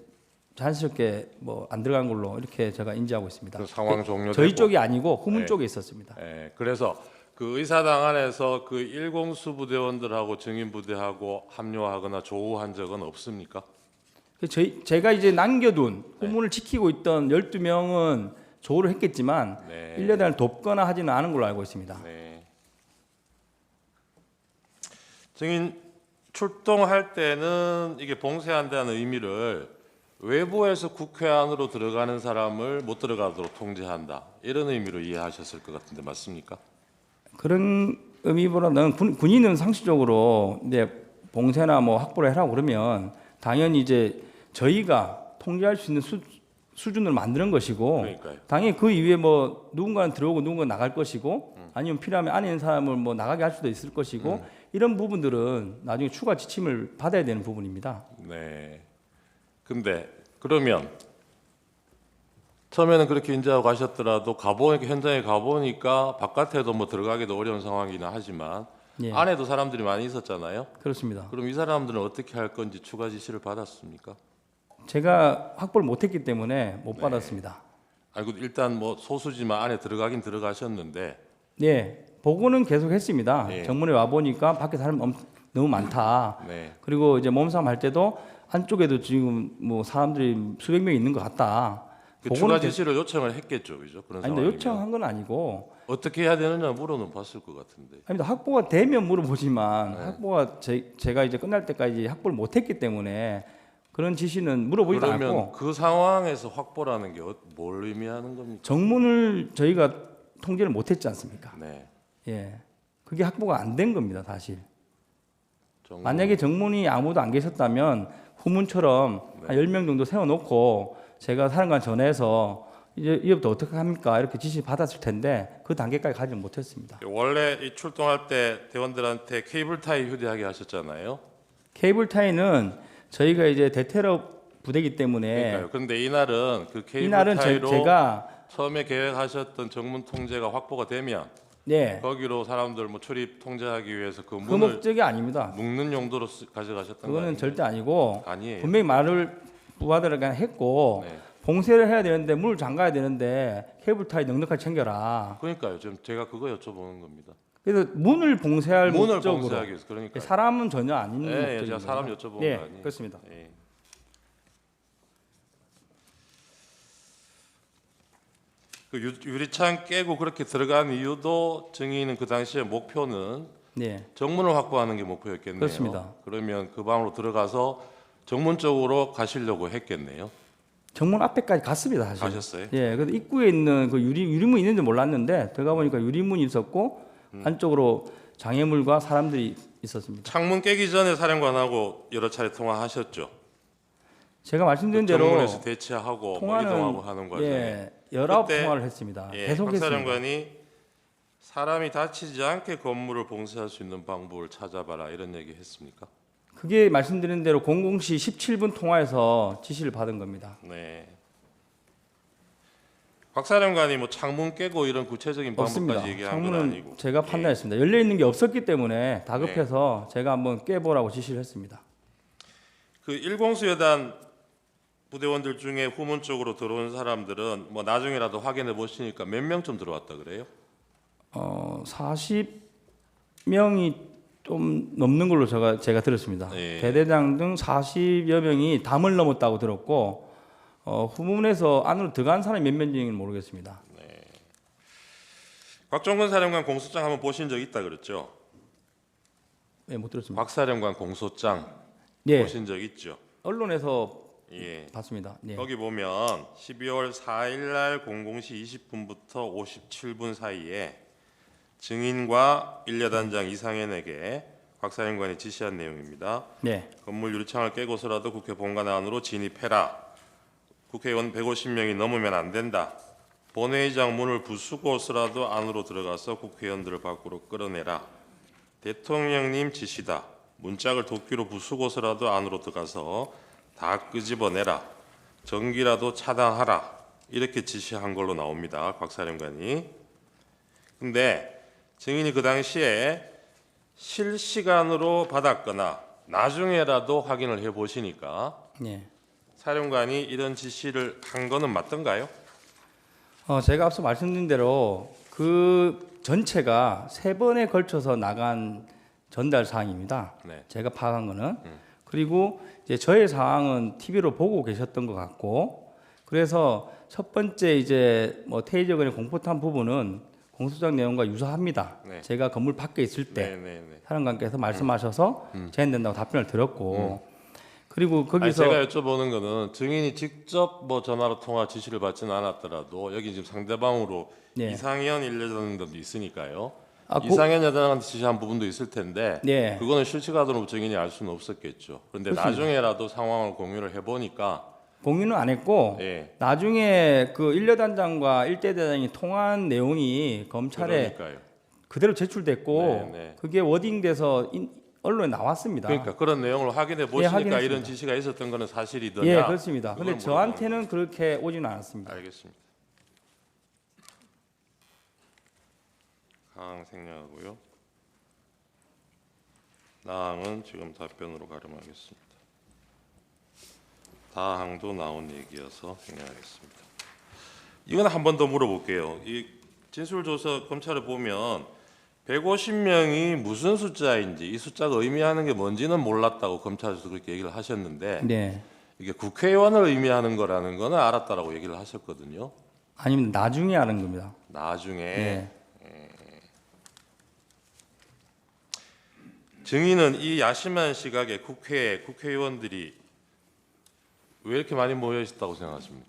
자연스럽게 뭐 안 들어간 걸로 이렇게 제가 인지하고 있습니다. 그 상황 종료되고. 저희 쪽이 아니고 후문 네. 쪽에 있었습니다. 예, 그래서 그 의사당 안에서 그 일공수 부대원들하고 증인 부대하고 합류하거나 조우한 적은 없습니까? 제가 이제 남겨둔 후문을 지키고 있던 12명은 조를 했겠지만 네. 1년단을 돕거나 하지는 않은 걸로 알고 있습니다. 네. 증인 출동할 때는 이게 봉쇄한다는 의미를 외부에서 국회 안으로 들어가는 사람을 못 들어가도록 통제한다 이런 의미로 이해하셨을 것 같은데 맞습니까? 그런 의미보다는 군인은 상식적으로 이제 봉쇄나 뭐 확보를 해라고 그러면 당연히 이제 저희가 통제할 수 있는 수준을 만드는 것이고 그러니까요. 당연히 그 이후에 뭐 누군가는 들어오고 누군가는 나갈 것이고 아니면 필요하면 안에 있는 사람을 뭐 나가게 할 수도 있을 것이고 이런 부분들은 나중에 추가 지침을 받아야 되는 부분입니다. 네. 근데 그러면 처음에는 그렇게 인지하고 가셨더라도 현장에 가보니까 바깥에도 뭐 들어가기도 어려운 상황이긴 하지만 예. 안에도 사람들이 많이 있었잖아요. 그렇습니다. 그럼 이 사람들은 어떻게 할 건지 추가 지시를 받았습니까? 제가 확보를 못했기 때문에 못 네. 받았습니다. 아이고 일단 뭐 소수지만 안에 들어가긴 들어가셨는데 네, 보고는 계속 했습니다. 예. 정문에 와 보니까 밖에 사람 너무 많다. 네. 그리고 이제 몸싸움 할 때도 안쪽에도 지금 뭐 사람들이 수백 명 있는 것 같다. 그 보고는 추가 계속- 지시를 요청을 했겠죠, 그죠? 그런 아니, 상황이면 요청한 건 아니고 어떻게 해야 되느냐 물어는 봤을 것 같은데. 아닙니다. 확보가 되면 물어보지만 네. 확보가 제가 이제 끝날 때까지 확보를 못했기 때문에 그런 지시는 물어보지도 그러면 않고 그 상황에서 확보라는 게 뭘 의미하는 겁니까? 정문을 저희가 통제를 못했지 않습니까? 네. 예, 그게 확보가 안 된 겁니다, 사실. 정문. 만약에 정문이 아무도 안 계셨다면 후문처럼 네. 한 10명 정도 세워놓고 제가 사령관 전해서 이제부터 어떻게 합니까? 이렇게 지시 받았을 텐데 그 단계까지 가지 못했습니다. 원래 이 출동할 때 대원들한테 케이블 타이 휴대하게 하셨잖아요. 케이블 타이는 저희가 이제 대테러 부대이기 때문에 그러니까요. 그런데 이날은 그 케이블 이날은 타이로 제가 처음에 계획하셨던 정문 통제가 확보가 되면 네, 거기로 사람들 뭐 출입 통제하기 위해서 그 그 문을 목적이 아닙니다. 묶는 용도로 가져가셨던 거 그거는 아니에요? 절대 아니고 아니에요. 분명히 말을 부하들에게 했고 네. 봉쇄를 해야 되는데 문을 잠가야 되는데 케이블 타이 넉넉하게 챙겨라. 그러니까요. 지금 제가 그거 여쭤보는 겁니다. 그래서 문을 봉쇄할 문을 목적으로 봉쇄하기 위해서 그러니까. 사람은 전혀 아닌 예, 목적입니다. 제가 사람 여쭤본 예, 거 아니에요. 그렇습니다. 예. 그 유리창 깨고 그렇게 들어간 이유도 증인은 그 당시에 목표는 네, 정문을 확보하는 게 목표였겠네요. 그렇습니다. 그러면 그 방으로 들어가서 정문 쪽으로 가시려고 했겠네요. 정문 앞에까지 갔습니다, 사실. 가셨어요? 예, 그래서 입구에 있는 그 유리문 있는지 몰랐는데 들어가 보니까 유리문이 있었고 안쪽으로 장애물과 사람들이 있었습니다. 창문 깨기 전에 사령관하고 여러 차례 통화하셨죠. 제가 말씀드린 대로 정문에서 대치하고 뭐 이동하고 하는 과정에 예, 19 그때, 통화를 했습니다. 예, 계속 박 했습니다. 사령관이 사람이 다치지 않게 건물을 봉쇄할 수 있는 방법을 찾아봐라 이런 얘기 했습니까? 그게 말씀드린 대로 00시 17분 통화에서 지시를 받은 겁니다. 네. 박 사령관이 뭐 창문 깨고 이런 구체적인 없습니다. 방법까지 얘기한 건 창문은 아니고. 제가 판단했습니다. 열려 있는 게 없었기 때문에 다급해서 네. 제가 한번 깨보라고 지시를 했습니다. 그 일공수 여단 부대원들 중에 후문 쪽으로 들어온 사람들은 뭐 나중에라도 확인해 보시니까 몇 명쯤 들어왔다 그래요? 40명이 좀 넘는 걸로 제가 들었습니다. 예. 대대장 등 40여 명이 담을 넘었다고 들었고 후문에서 안으로 들어간 사람이 몇 명인지는 모르겠습니다. 곽종근 사령관 공소장 한번 보신 적 있다 그랬죠? 예, 못 들었습니다. 박사령관 공소장 예, 보신 적 있죠? 언론에서 예. 봤습니다. 예. 거기 보면 12월 4일 날 00시 20분부터 57분 사이에 증인과 일여단장 이상현에게 박사령관이 지시한 내용입니다. 네, 건물 유리창을 깨고서라도 국회 본관 안으로 진입해라. 국회의원 150명이 넘으면 안 된다. 본회의장 문을 부수고서라도 안으로 들어가서 국회의원들을 밖으로 끌어내라. 대통령님 지시다. 문짝을 도끼로 부수고서라도 안으로 들어가서 다 끄집어내라. 전기라도 차단하라. 이렇게 지시한 걸로 나옵니다. 박사령관이. 근데 증인이 그 당시에 실시간으로 받았거나 나중에라도 확인을 해보시니까 예. 사령관이 이런 지시를 한 거는 맞던가요? 제가 앞서 말씀드린 대로 그 전체가 3번에 걸쳐서 나간 전달 사항입니다. 네. 제가 파악한 거는. 그리고 이제 저의 사항은 TV로 보고 계셨던 것 같고, 그래서 첫 번째 이제 뭐 테이저건의 공포탄 부분은 공소장 내용과 유사합니다. 네. 제가 건물 밖에 있을 때 네네네. 사령관께서 말씀하셔서 제한된다고 답변을 들었고, 그리고 아니, 거기서 제가 여쭤보는 거는 증인이 직접 뭐 전화로 통화 지시를 받지는 않았더라도 여기 지금 상대방으로 네. 이상현 일여단장도 있으니까요. 아, 이상현 여단한테 지시한 부분도 있을 텐데 네. 그거는 실시간으로 증인이 알 수는 없었겠죠. 그런데 그렇습니다. 나중에라도 상황을 공유를 해보니까 공유는 안 했고 예. 나중에 그 일여단장과 일대대장이 통화한 내용이 검찰에 그러니까요. 그대로 제출됐고 네, 네. 그게 워딩돼서 언론에 나왔습니다. 그러니까 그런 내용을 확인해 보시니까 확인했습니다. 이런 지시가 있었던 거는 사실이더냐? 예, 그렇습니다. 그걸 근데 저한테는 그렇게 오지는 않았습니다. 알겠습니다. 가항 생략하고요. 나항은 지금 답변으로 가름하겠습니다. 다항도 나온 얘기여서 생략하겠습니다. 이건 한 번 더 물어볼게요. 이 진술조서 검찰을 보면 150명이 무슨 숫자인지 이 숫자가 의미하는 게 뭔지는 몰랐다고 검찰에서 그렇게 얘기를 하셨는데 네. 이게 국회의원을 의미하는 거라는 거는 알았다라고 얘기를 하셨거든요. 아니면 나중에 아는 겁니다. 나중에 네. 증인은 이 야심한 시각에 국회의원들이 왜 이렇게 많이 모여 있었다고 생각하십니까?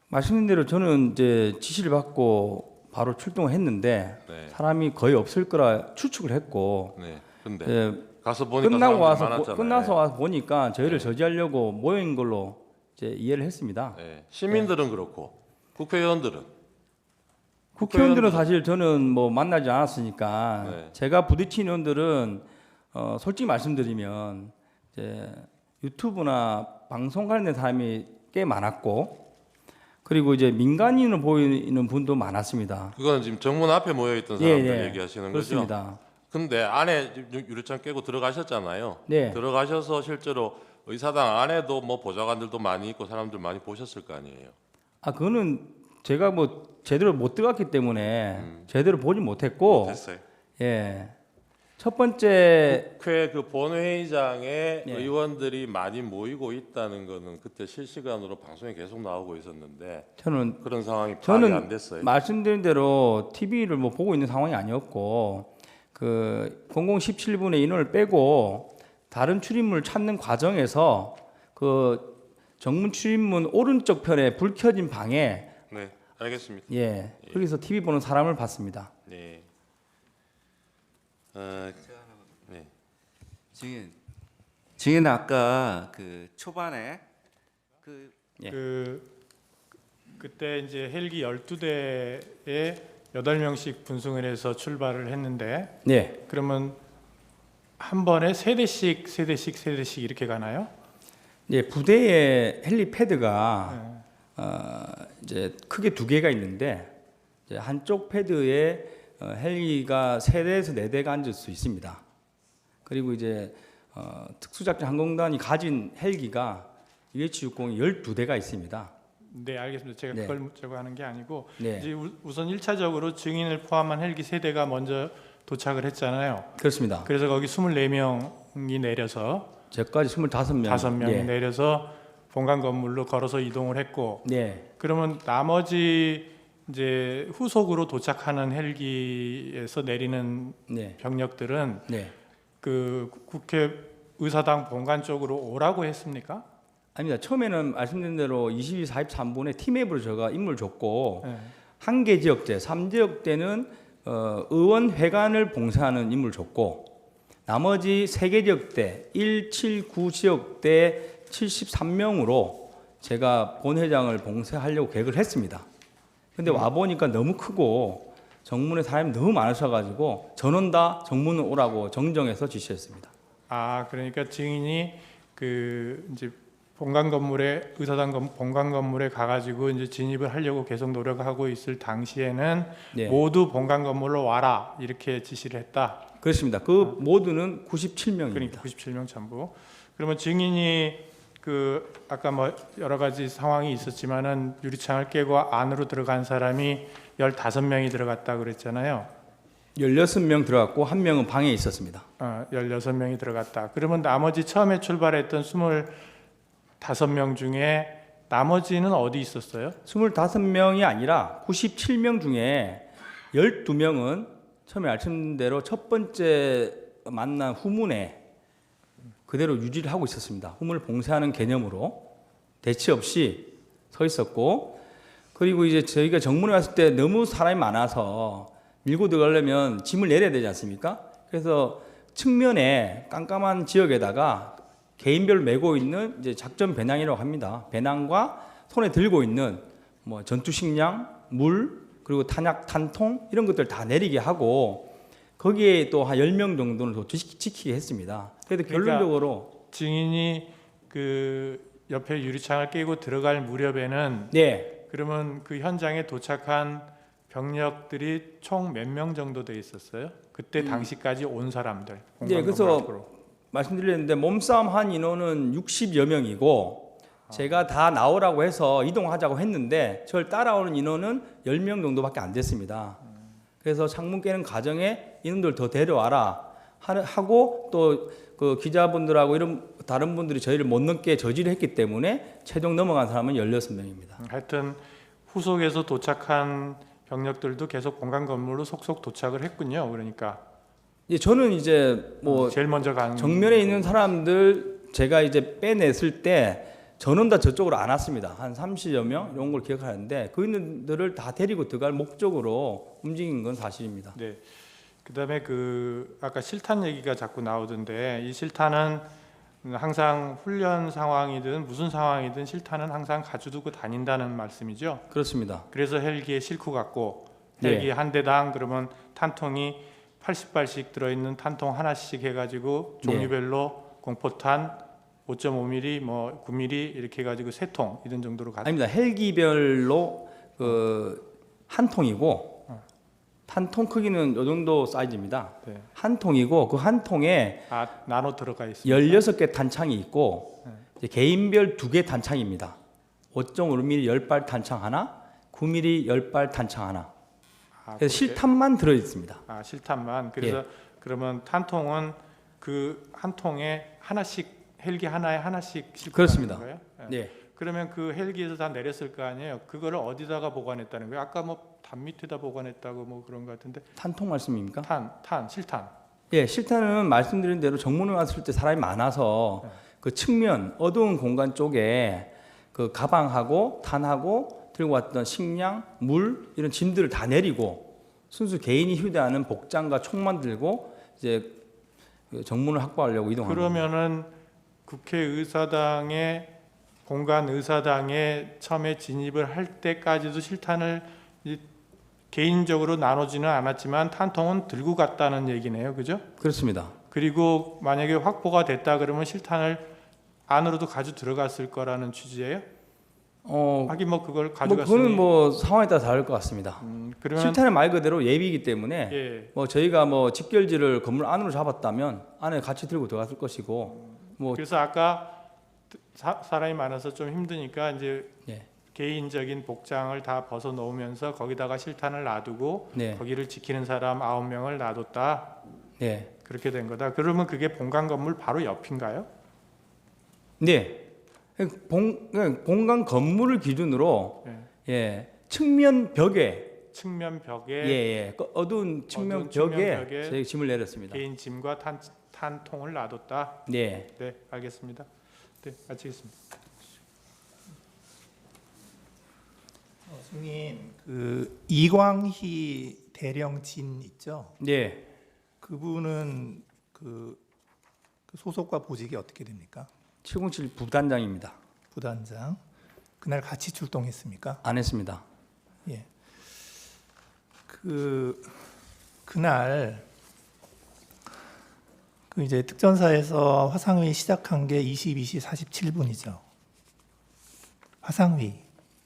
말씀드린 대로 저는 이제 지시를 받고 바로 출동을 했는데 네. 사람이 거의 없을 거라 추측을 했고 네. 근데 예, 가서 보니까 끝나고 사람들이 와서 많았잖아요. 끝나서 와서 보니까 저희를 네. 저지하려고 모인 걸로 이제 이해를 했습니다. 네. 시민들은 그렇고 국회의원들은 국회의원들은 사실 저는 뭐 만나지 않았으니까 네. 제가 부딪힌 의원들은 솔직히 말씀드리면 이제 유튜브나 방송 관련된 사람이 꽤 많았고 그리고 이제 민간인으로 보이는 분도 많았습니다. 그거는 지금 정문 앞에 모여 있던 사람들 예, 예. 얘기하시는 그렇습니다. 거죠? 근데 안에 유리창 깨고 들어가셨잖아요. 네. 들어가셔서 실제로 의사당 안에도 뭐 보좌관들도 많이 있고 사람들 많이 보셨을 거 아니에요. 아 그거는 제가 뭐 제대로 못 들어갔기 때문에 제대로 보지 못했고 됐어요. 예. 첫 번째 국회 그 본회의장에 네. 의원들이 많이 모이고 있다는 거는 그때 실시간으로 방송에 계속 나오고 있었는데 저는 그런 상황이 파악이 안 됐어요. 말씀드린 대로 TV를 뭐 보고 있는 상황이 아니었고 그 0017분의 인원을 빼고 다른 출입문을 찾는 과정에서 그 정문 출입문 오른쪽 편에 불 켜진 방에 네, 알겠습니다. 예 거기서 TV 보는 사람을 봤습니다. 네. 네. 증인 아까 그 초반에 예. 그때 이제 헬기 12대에 8명씩 분승을 해서 출발을 했는데 네. 그러면 한 번에 세 대씩 이렇게 가나요? 예 부대에 헬리패드가 이제 크게 2개가 있는데 이제 한쪽 패드에 헬기가 3대에서 4대가 앉을 수 있습니다. 그리고 이제 특수작전 항공단이 가진 헬기가 UH-60이 12대가 있습니다. 네, 알겠습니다. 제가 네. 그걸 묻자고 하는 게 아니고 네. 이제 우선 1차적으로 증인을 포함한 헬기 3대가 먼저 도착을 했잖아요. 그렇습니다. 그래서 거기 24명이 내려서 저까지 25명. 5명이 예. 내려서 본관 건물로 걸어서 이동을 했고 네. 그러면 나머지 이제 후속으로 도착하는 헬기에서 내리는 네. 병력들은 네. 그 국회 의사당 본관 쪽으로 오라고 했습니까? 아닙니다. 처음에는 말씀드린 대로 22, 43분에 팀앱으로 제가 임무를 줬고 네. 한 개 지역대, 3지역대는 의원회관을 봉쇄하는 임무를 줬고 나머지 3개 지역대, 1, 7, 9 지역대 73명으로 제가 본회장을 봉쇄하려고 계획을 했습니다. 근데 와보니까 너무 크고 정문에 사람이 너무 많으셔가지고 전원 다 정문을 오라고 정정해서 지시했습니다. 아, 그러니까 증인이 그 이제 본관 건물에 의사당 본관 건물에 가가지고 이제 진입을 하려고 계속 노력하고 있을 당시에는 네. 모두 본관 건물로 와라 이렇게 지시를 했다. 그렇습니다. 그 모두는 97명입니다. 그러니까 97명 전부. 그러면 증인이 그 아까 뭐 여러 가지 상황이 있었지만은 유리창을 깨고 안으로 들어간 사람이 15명이 들어갔다 그랬잖아요. 16명 들어갔고 한 명은 방에 있었습니다. 16명이 들어갔다. 그러면 나머지 처음에 출발했던 25명 중에 나머지는 어디 있었어요? 25명이 아니라 97명 중에 12명은 처음에 말씀드린 대로 첫 번째 만난 후문에 그대로 유지를 하고 있었습니다. 후문을 봉쇄하는 개념으로 대치 없이 서 있었고, 그리고 이제 저희가 정문에 왔을 때 너무 사람이 많아서 밀고 들어가려면 짐을 내려야 되지 않습니까? 그래서 측면에 깜깜한 지역에다가 개인별 메고 있는 이제 작전 배낭이라고 합니다. 배낭과 손에 들고 있는 뭐 전투 식량, 물, 그리고 탄약, 탄통 이런 것들 다 내리게 하고 거기에 또 한 10명 정도는 더 지키게 했습니다. 그래도 그러니까 결론적으로 증인이 그 옆에 유리창을 깨고 들어갈 무렵에는 네, 그러면 그 현장에 도착한 병력들이 총 몇 명 정도 돼 있었어요? 그때 당시까지 온 사람들. 네, 그래서 말씀드렸는데 몸싸움 한 인원은 60여 명이고 제가 다 나오라고 해서 이동하자고 했는데 저를 따라오는 인원은 10명 정도밖에 안 됐습니다. 그래서 창문 깨는 과정에 인원들 더 데려와라 하고 또 그 기자분들하고 이런 다른 분들이 저희를 못 넘게 저지를 했기 때문에 최종 넘어간 사람은 16명입니다. 하여튼 후속에서 도착한 병력들도 계속 본관 건물로 속속 도착을 했군요. 그러니까 저는 이제 뭐 제일 먼저 간 정면에 있는 사람들 제가 이제 빼냈을 때 저는 다 저쪽으로 안 왔습니다. 한 30여 명 이런 걸 기억하는데 그인들을 다 데리고 들어갈 목적으로 움직인 건 사실입니다. 네. 그다음에 그 아까 실탄 얘기가 자꾸 나오던데 이 실탄은 항상 훈련 상황이든 무슨 상황이든 실탄은 항상 가져두고 다닌다는 말씀이죠. 그렇습니다. 그래서 헬기에 싣고 갔고 네. 헬기 한 대당 그러면 탄통이 80발씩 들어있는 탄통 하나씩 해가지고 종류별로 공포탄 5.5mm, 뭐 9mm 이렇게 해가지고 3통 이런 정도로 갔. 아닙니다. 헬기별로 그 한 통이고 한 통 크기는 요 정도 사이즈입니다. 네. 한 통이고 그 한 통에 나눠 들어가 있습니다. 16개 탄창이 있고 이제 개인별 2개 탄창입니다. 5.5mm 10발 탄창 하나, 9mm 10발 탄창 하나. 그래서 실탄만 들어 있습니다. 실탄만. 그래서 그러면 탄통은 그 한 통에 하나씩 헬기 하나에 하나씩 싣고 그렇습니다. 가는 거예요? 네. 그러면 그 헬기에서 다 내렸을 거 아니에요? 그거를 어디다가 보관했다는 거예요? 아까 뭐 담 밑에다 보관했다고 뭐 그런 것 같은데. 탄통 말씀입니까? 실탄. 예, 실탄은 말씀드린 대로 정문에 왔을 때 사람이 많아서 그 측면 어두운 공간 쪽에 그 가방하고 탄하고 들고 왔던 식량, 물 이런 짐들을 다 내리고 순수 개인이 휴대하는 복장과 총만 들고 이제 그 정문을 확보하려고 이동한 겁니다. 그러면은 국회의사당의 본관 의사당에 처음에 진입을 할 때까지도 실탄을 개인적으로 나누지는 않았지만 탄통은 들고 갔다는 얘기네요, 그죠? 그렇습니다. 그리고 만약에 확보가 됐다 그러면 실탄을 안으로도 가져 들어갔을 거라는 취지예요? 하긴 뭐 그걸 가져갔으니. 그거는 뭐 상황에 따라 다를 것 같습니다. 그러면 실탄은 말 그대로 예비이기 때문에 예. 뭐 저희가 뭐 집결지를 건물 안으로 잡았다면 안에 같이 들고 들어갔을 것이고 뭐 그래서 아까 사람이 많아서 좀 힘드니까 이제 예. 개인적인 복장을 다 벗어 놓으면서 거기다가 실탄을 놔두고 네. 거기를 지키는 사람 9명을 놔뒀다. 네. 그렇게 된 거다. 그러면 그게 본관 건물 바로 옆인가요? 네. 본관 건물을 기준으로 예, 측면 벽에 측면 벽에 예, 그 어두운 측면 어두운 측면 벽에 벽에 저희 짐을 내렸습니다. 개인 짐과 탄통을 놔뒀다. 네. 네, 알겠습니다. 네, 마치겠습니다. 승인 그 이광희 대령진 있죠? 네. 그분은 그 소속과 보직이 어떻게 됩니까? 707 부단장입니다. 부단장. 그날 같이 출동했습니까? 안 했습니다. 예. 그날 그 이제 특전사에서 화상회의 시작한 게 22시 47분이죠. 화상회의.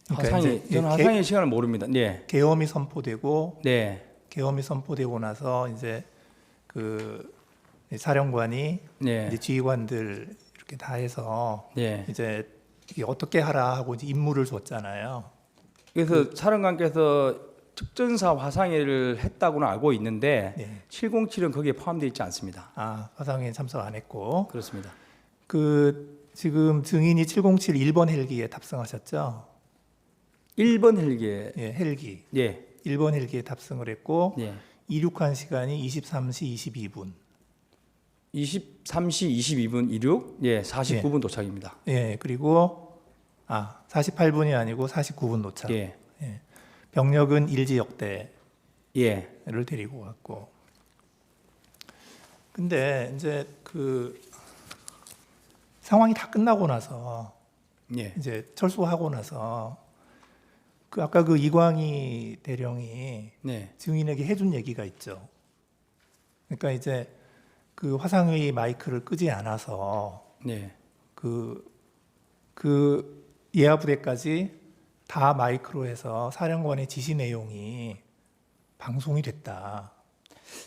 그러니까 화상이 이제 저는 화상의 시간을 모릅니다. 네. 계엄이 선포되고 네. 계엄이 선포되고 나서 이제 그 사령관이 네. 이제 지휘관들 이렇게 다 해서 네. 이제 이게 어떻게 하라 하고 이제 임무를 줬잖아요. 그래서 사령관께서 특전사 화상회를 했다고는 알고 있는데 네. 707은 거기에 포함되어 있지 않습니다. 아, 화상회에 참석 안 했고 그렇습니다. 그 지금 증인이 707 1번 헬기에 탑승하셨죠? 1번 헬기에 예, 헬기. 예. 1번 헬기에 탑승을 했고 예. 이륙한 시간이 23시 22분. 23시 22분 이륙, 예, 49분 도착입니다. 예, 그리고 48분이 아니고 49분 도착. 예, 예. 병력은 일지역대를 예, 데리고 갔고. 근데 이제 그 상황이 다 끝나고 나서 예, 이제 철수하고 나서 그 아까 그 이광희 대령이 네, 증인에게 해준 얘기가 있죠. 그러니까 이제 그 화상회의 마이크를 끄지 않아서 네. 그 예하 부대까지 다 마이크로 해서 사령관의 지시 내용이 방송이 됐다.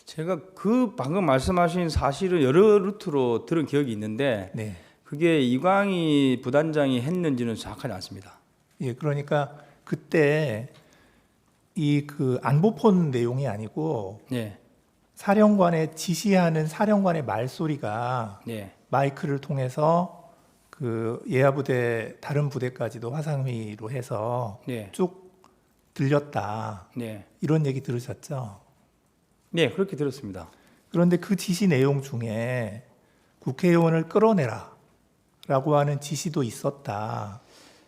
제가 그 방금 말씀하신 사실은 여러 루트로 들은 기억이 있는데 네. 그게 이광희 부단장이 했는지는 정확하지 않습니다. 예, 그러니까 그때 이 그 안보폰 내용이 아니고 네, 사령관의 지시하는 사령관의 말소리가 네, 마이크를 통해서 그 예하 부대 다른 부대까지도 화상회의로 해서 네, 쭉 들렸다. 네, 이런 얘기 들으셨죠? 네, 그렇게 들었습니다. 그런데 그 지시 내용 중에 국회의원을 끌어내라 라고 하는 지시도 있었다.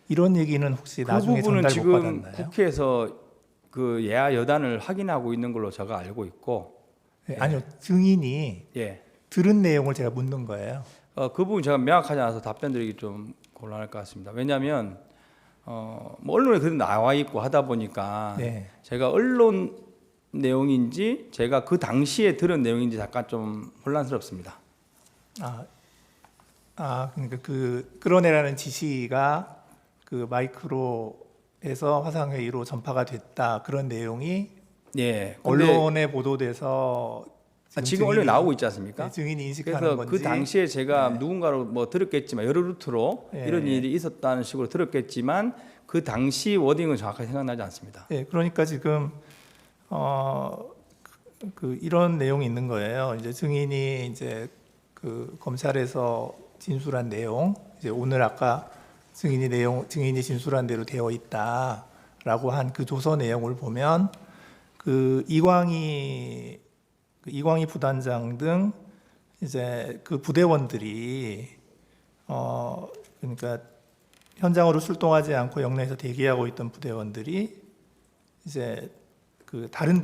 이런 얘기는 혹시 그 나중에 부분은 전달 못 지금 받았나요? 국회에서 그 예하 여단을 확인하고 있는 걸로 제가 알고 있고, 네, 아니요. 증인이 예, 들은 내용을 제가 묻는 거예요. 그 부분 제가 명확하지 않아서 답변드리기 좀 곤란할 것 같습니다. 왜냐하면 뭐 언론에 그래도 나와 있고 하다 보니까 네. 제가 언론 내용인지 제가 그 당시에 들은 내용인지 잠깐 좀 혼란스럽습니다. 그러니까 그 끌어내라는 지시가 그 마이크로 해서 화상회의로 전파가 됐다. 그런 내용이 예, 근데 언론에 보도돼서 지금 언론에 나오고 있지 않습니까? 네, 증인이 인식하는 그래서 건지. 그 당시에 제가 네. 누군가로 뭐 들었겠지만 여러 루트로 예. 이런 일이 있었다는 식으로 들었겠지만 그 당시 워딩은 정확하게 생각나지 않습니다. 네, 그러니까 지금 이런 내용이 있는 거예요. 이제 증인이 이제 그 검찰에서 진술한 내용, 이제 오늘 아까 증인이 진술한 대로 되어 있다라고 한 그 조서 내용을 보면 그 이광희 부단장 등 이제 그 부대원들이 그러니까 현장으로 출동하지 않고 영내에서 대기하고 있던 부대원들이 이제 그 다른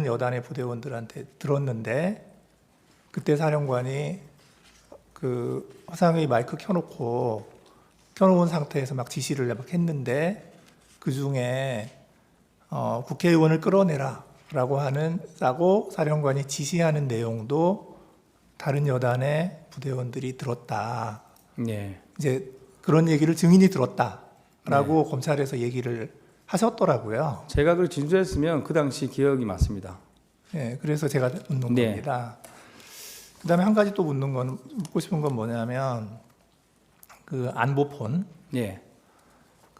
여단의 부대원들한테 들었는데 그때 사령관이 그 화상회의 마이크 켜놓은 상태에서 막 지시를 막 했는데 그 중에 국회의원을 끌어내라라고 싸고 사령관이 지시하는 내용도 다른 여단의 부대원들이 들었다. 네. 이제 그런 얘기를 증인이 들었다라고 검찰에서 얘기를 하셨더라고요. 제가 그걸 진술했으면 그 당시 기억이 맞습니다. 네, 그래서 제가 묻는 네. 겁니다. 그다음에 한 가지 또 묻고 싶은 건 뭐냐면 그 안보폰 예.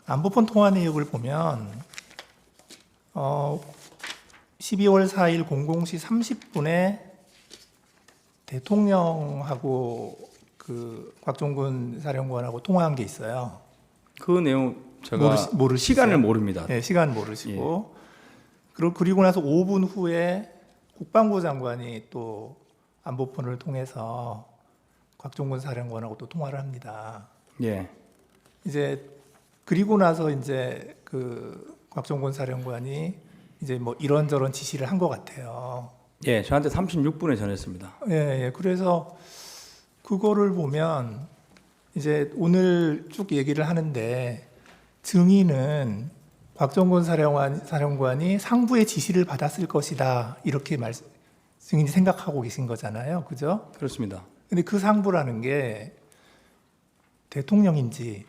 안보폰 통화 내역을 보면 12월 4일 00시 30분에 대통령하고 그 곽종근 사령관하고 통화한 게 있어요. 그 내용 제가 모르시죠? 시간을 모릅니다. 네, 시간 모르시고 그리고 나서 5분 후에 국방부 장관이 또 안보폰을 통해서 곽종근 사령관하고 또 통화를 합니다. 예. 이제 그리고 나서 이제 그 곽종근 사령관이 이제 뭐 이런저런 지시를 한 것 같아요. 예, 저한테 36분에 전했습니다. 예. 그래서 그거를 보면 이제 오늘 쭉 얘기를 하는데 증인은 곽종근 사령관이 상부의 지시를 받았을 것이다 이렇게 증인이 생각하고 계신 거잖아요, 그죠? 그렇습니다. 근데 그 상부라는 게 대통령인지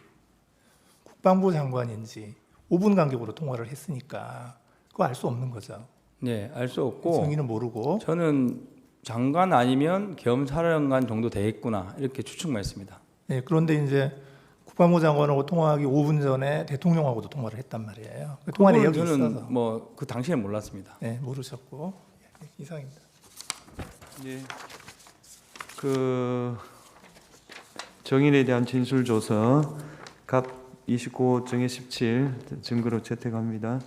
국방부 장관인지 5분 간격으로 통화를 했으니까 그거 알 수 없는 거죠. 네, 알 수 없고 증인은 모르고. 저는 장관 아니면 겸사령관 정도 되겠구나 이렇게 추측만 했습니다. 네, 그런데 이제 국방부 장관하고 통화하기 5분 전에 대통령하고도 통화를 했단 말이에요. 그 통화 내역이 저는 있어서. 뭐 그 당시에 몰랐습니다. 네, 모르셨고. 이상입니다. 예. 그 정인에 대한 진술 조서 갑 29 정의 17 증거로 채택합니다.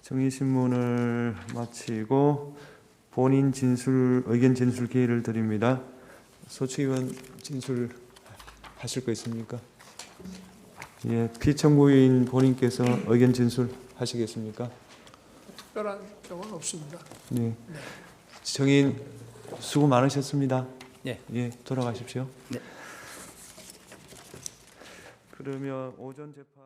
정의 신문을 마치고 본인 의견 진술 기회를 드립니다. 소측위원 진술 하실 거 있습니까? 예, 피청구인 본인께서 의견 진술 하시겠습니까? 특별한 경우는 없습니다. 예. 정인 수고 많으셨습니다. 예. 예, 돌아가십시오. 네. 그러면 오전 재판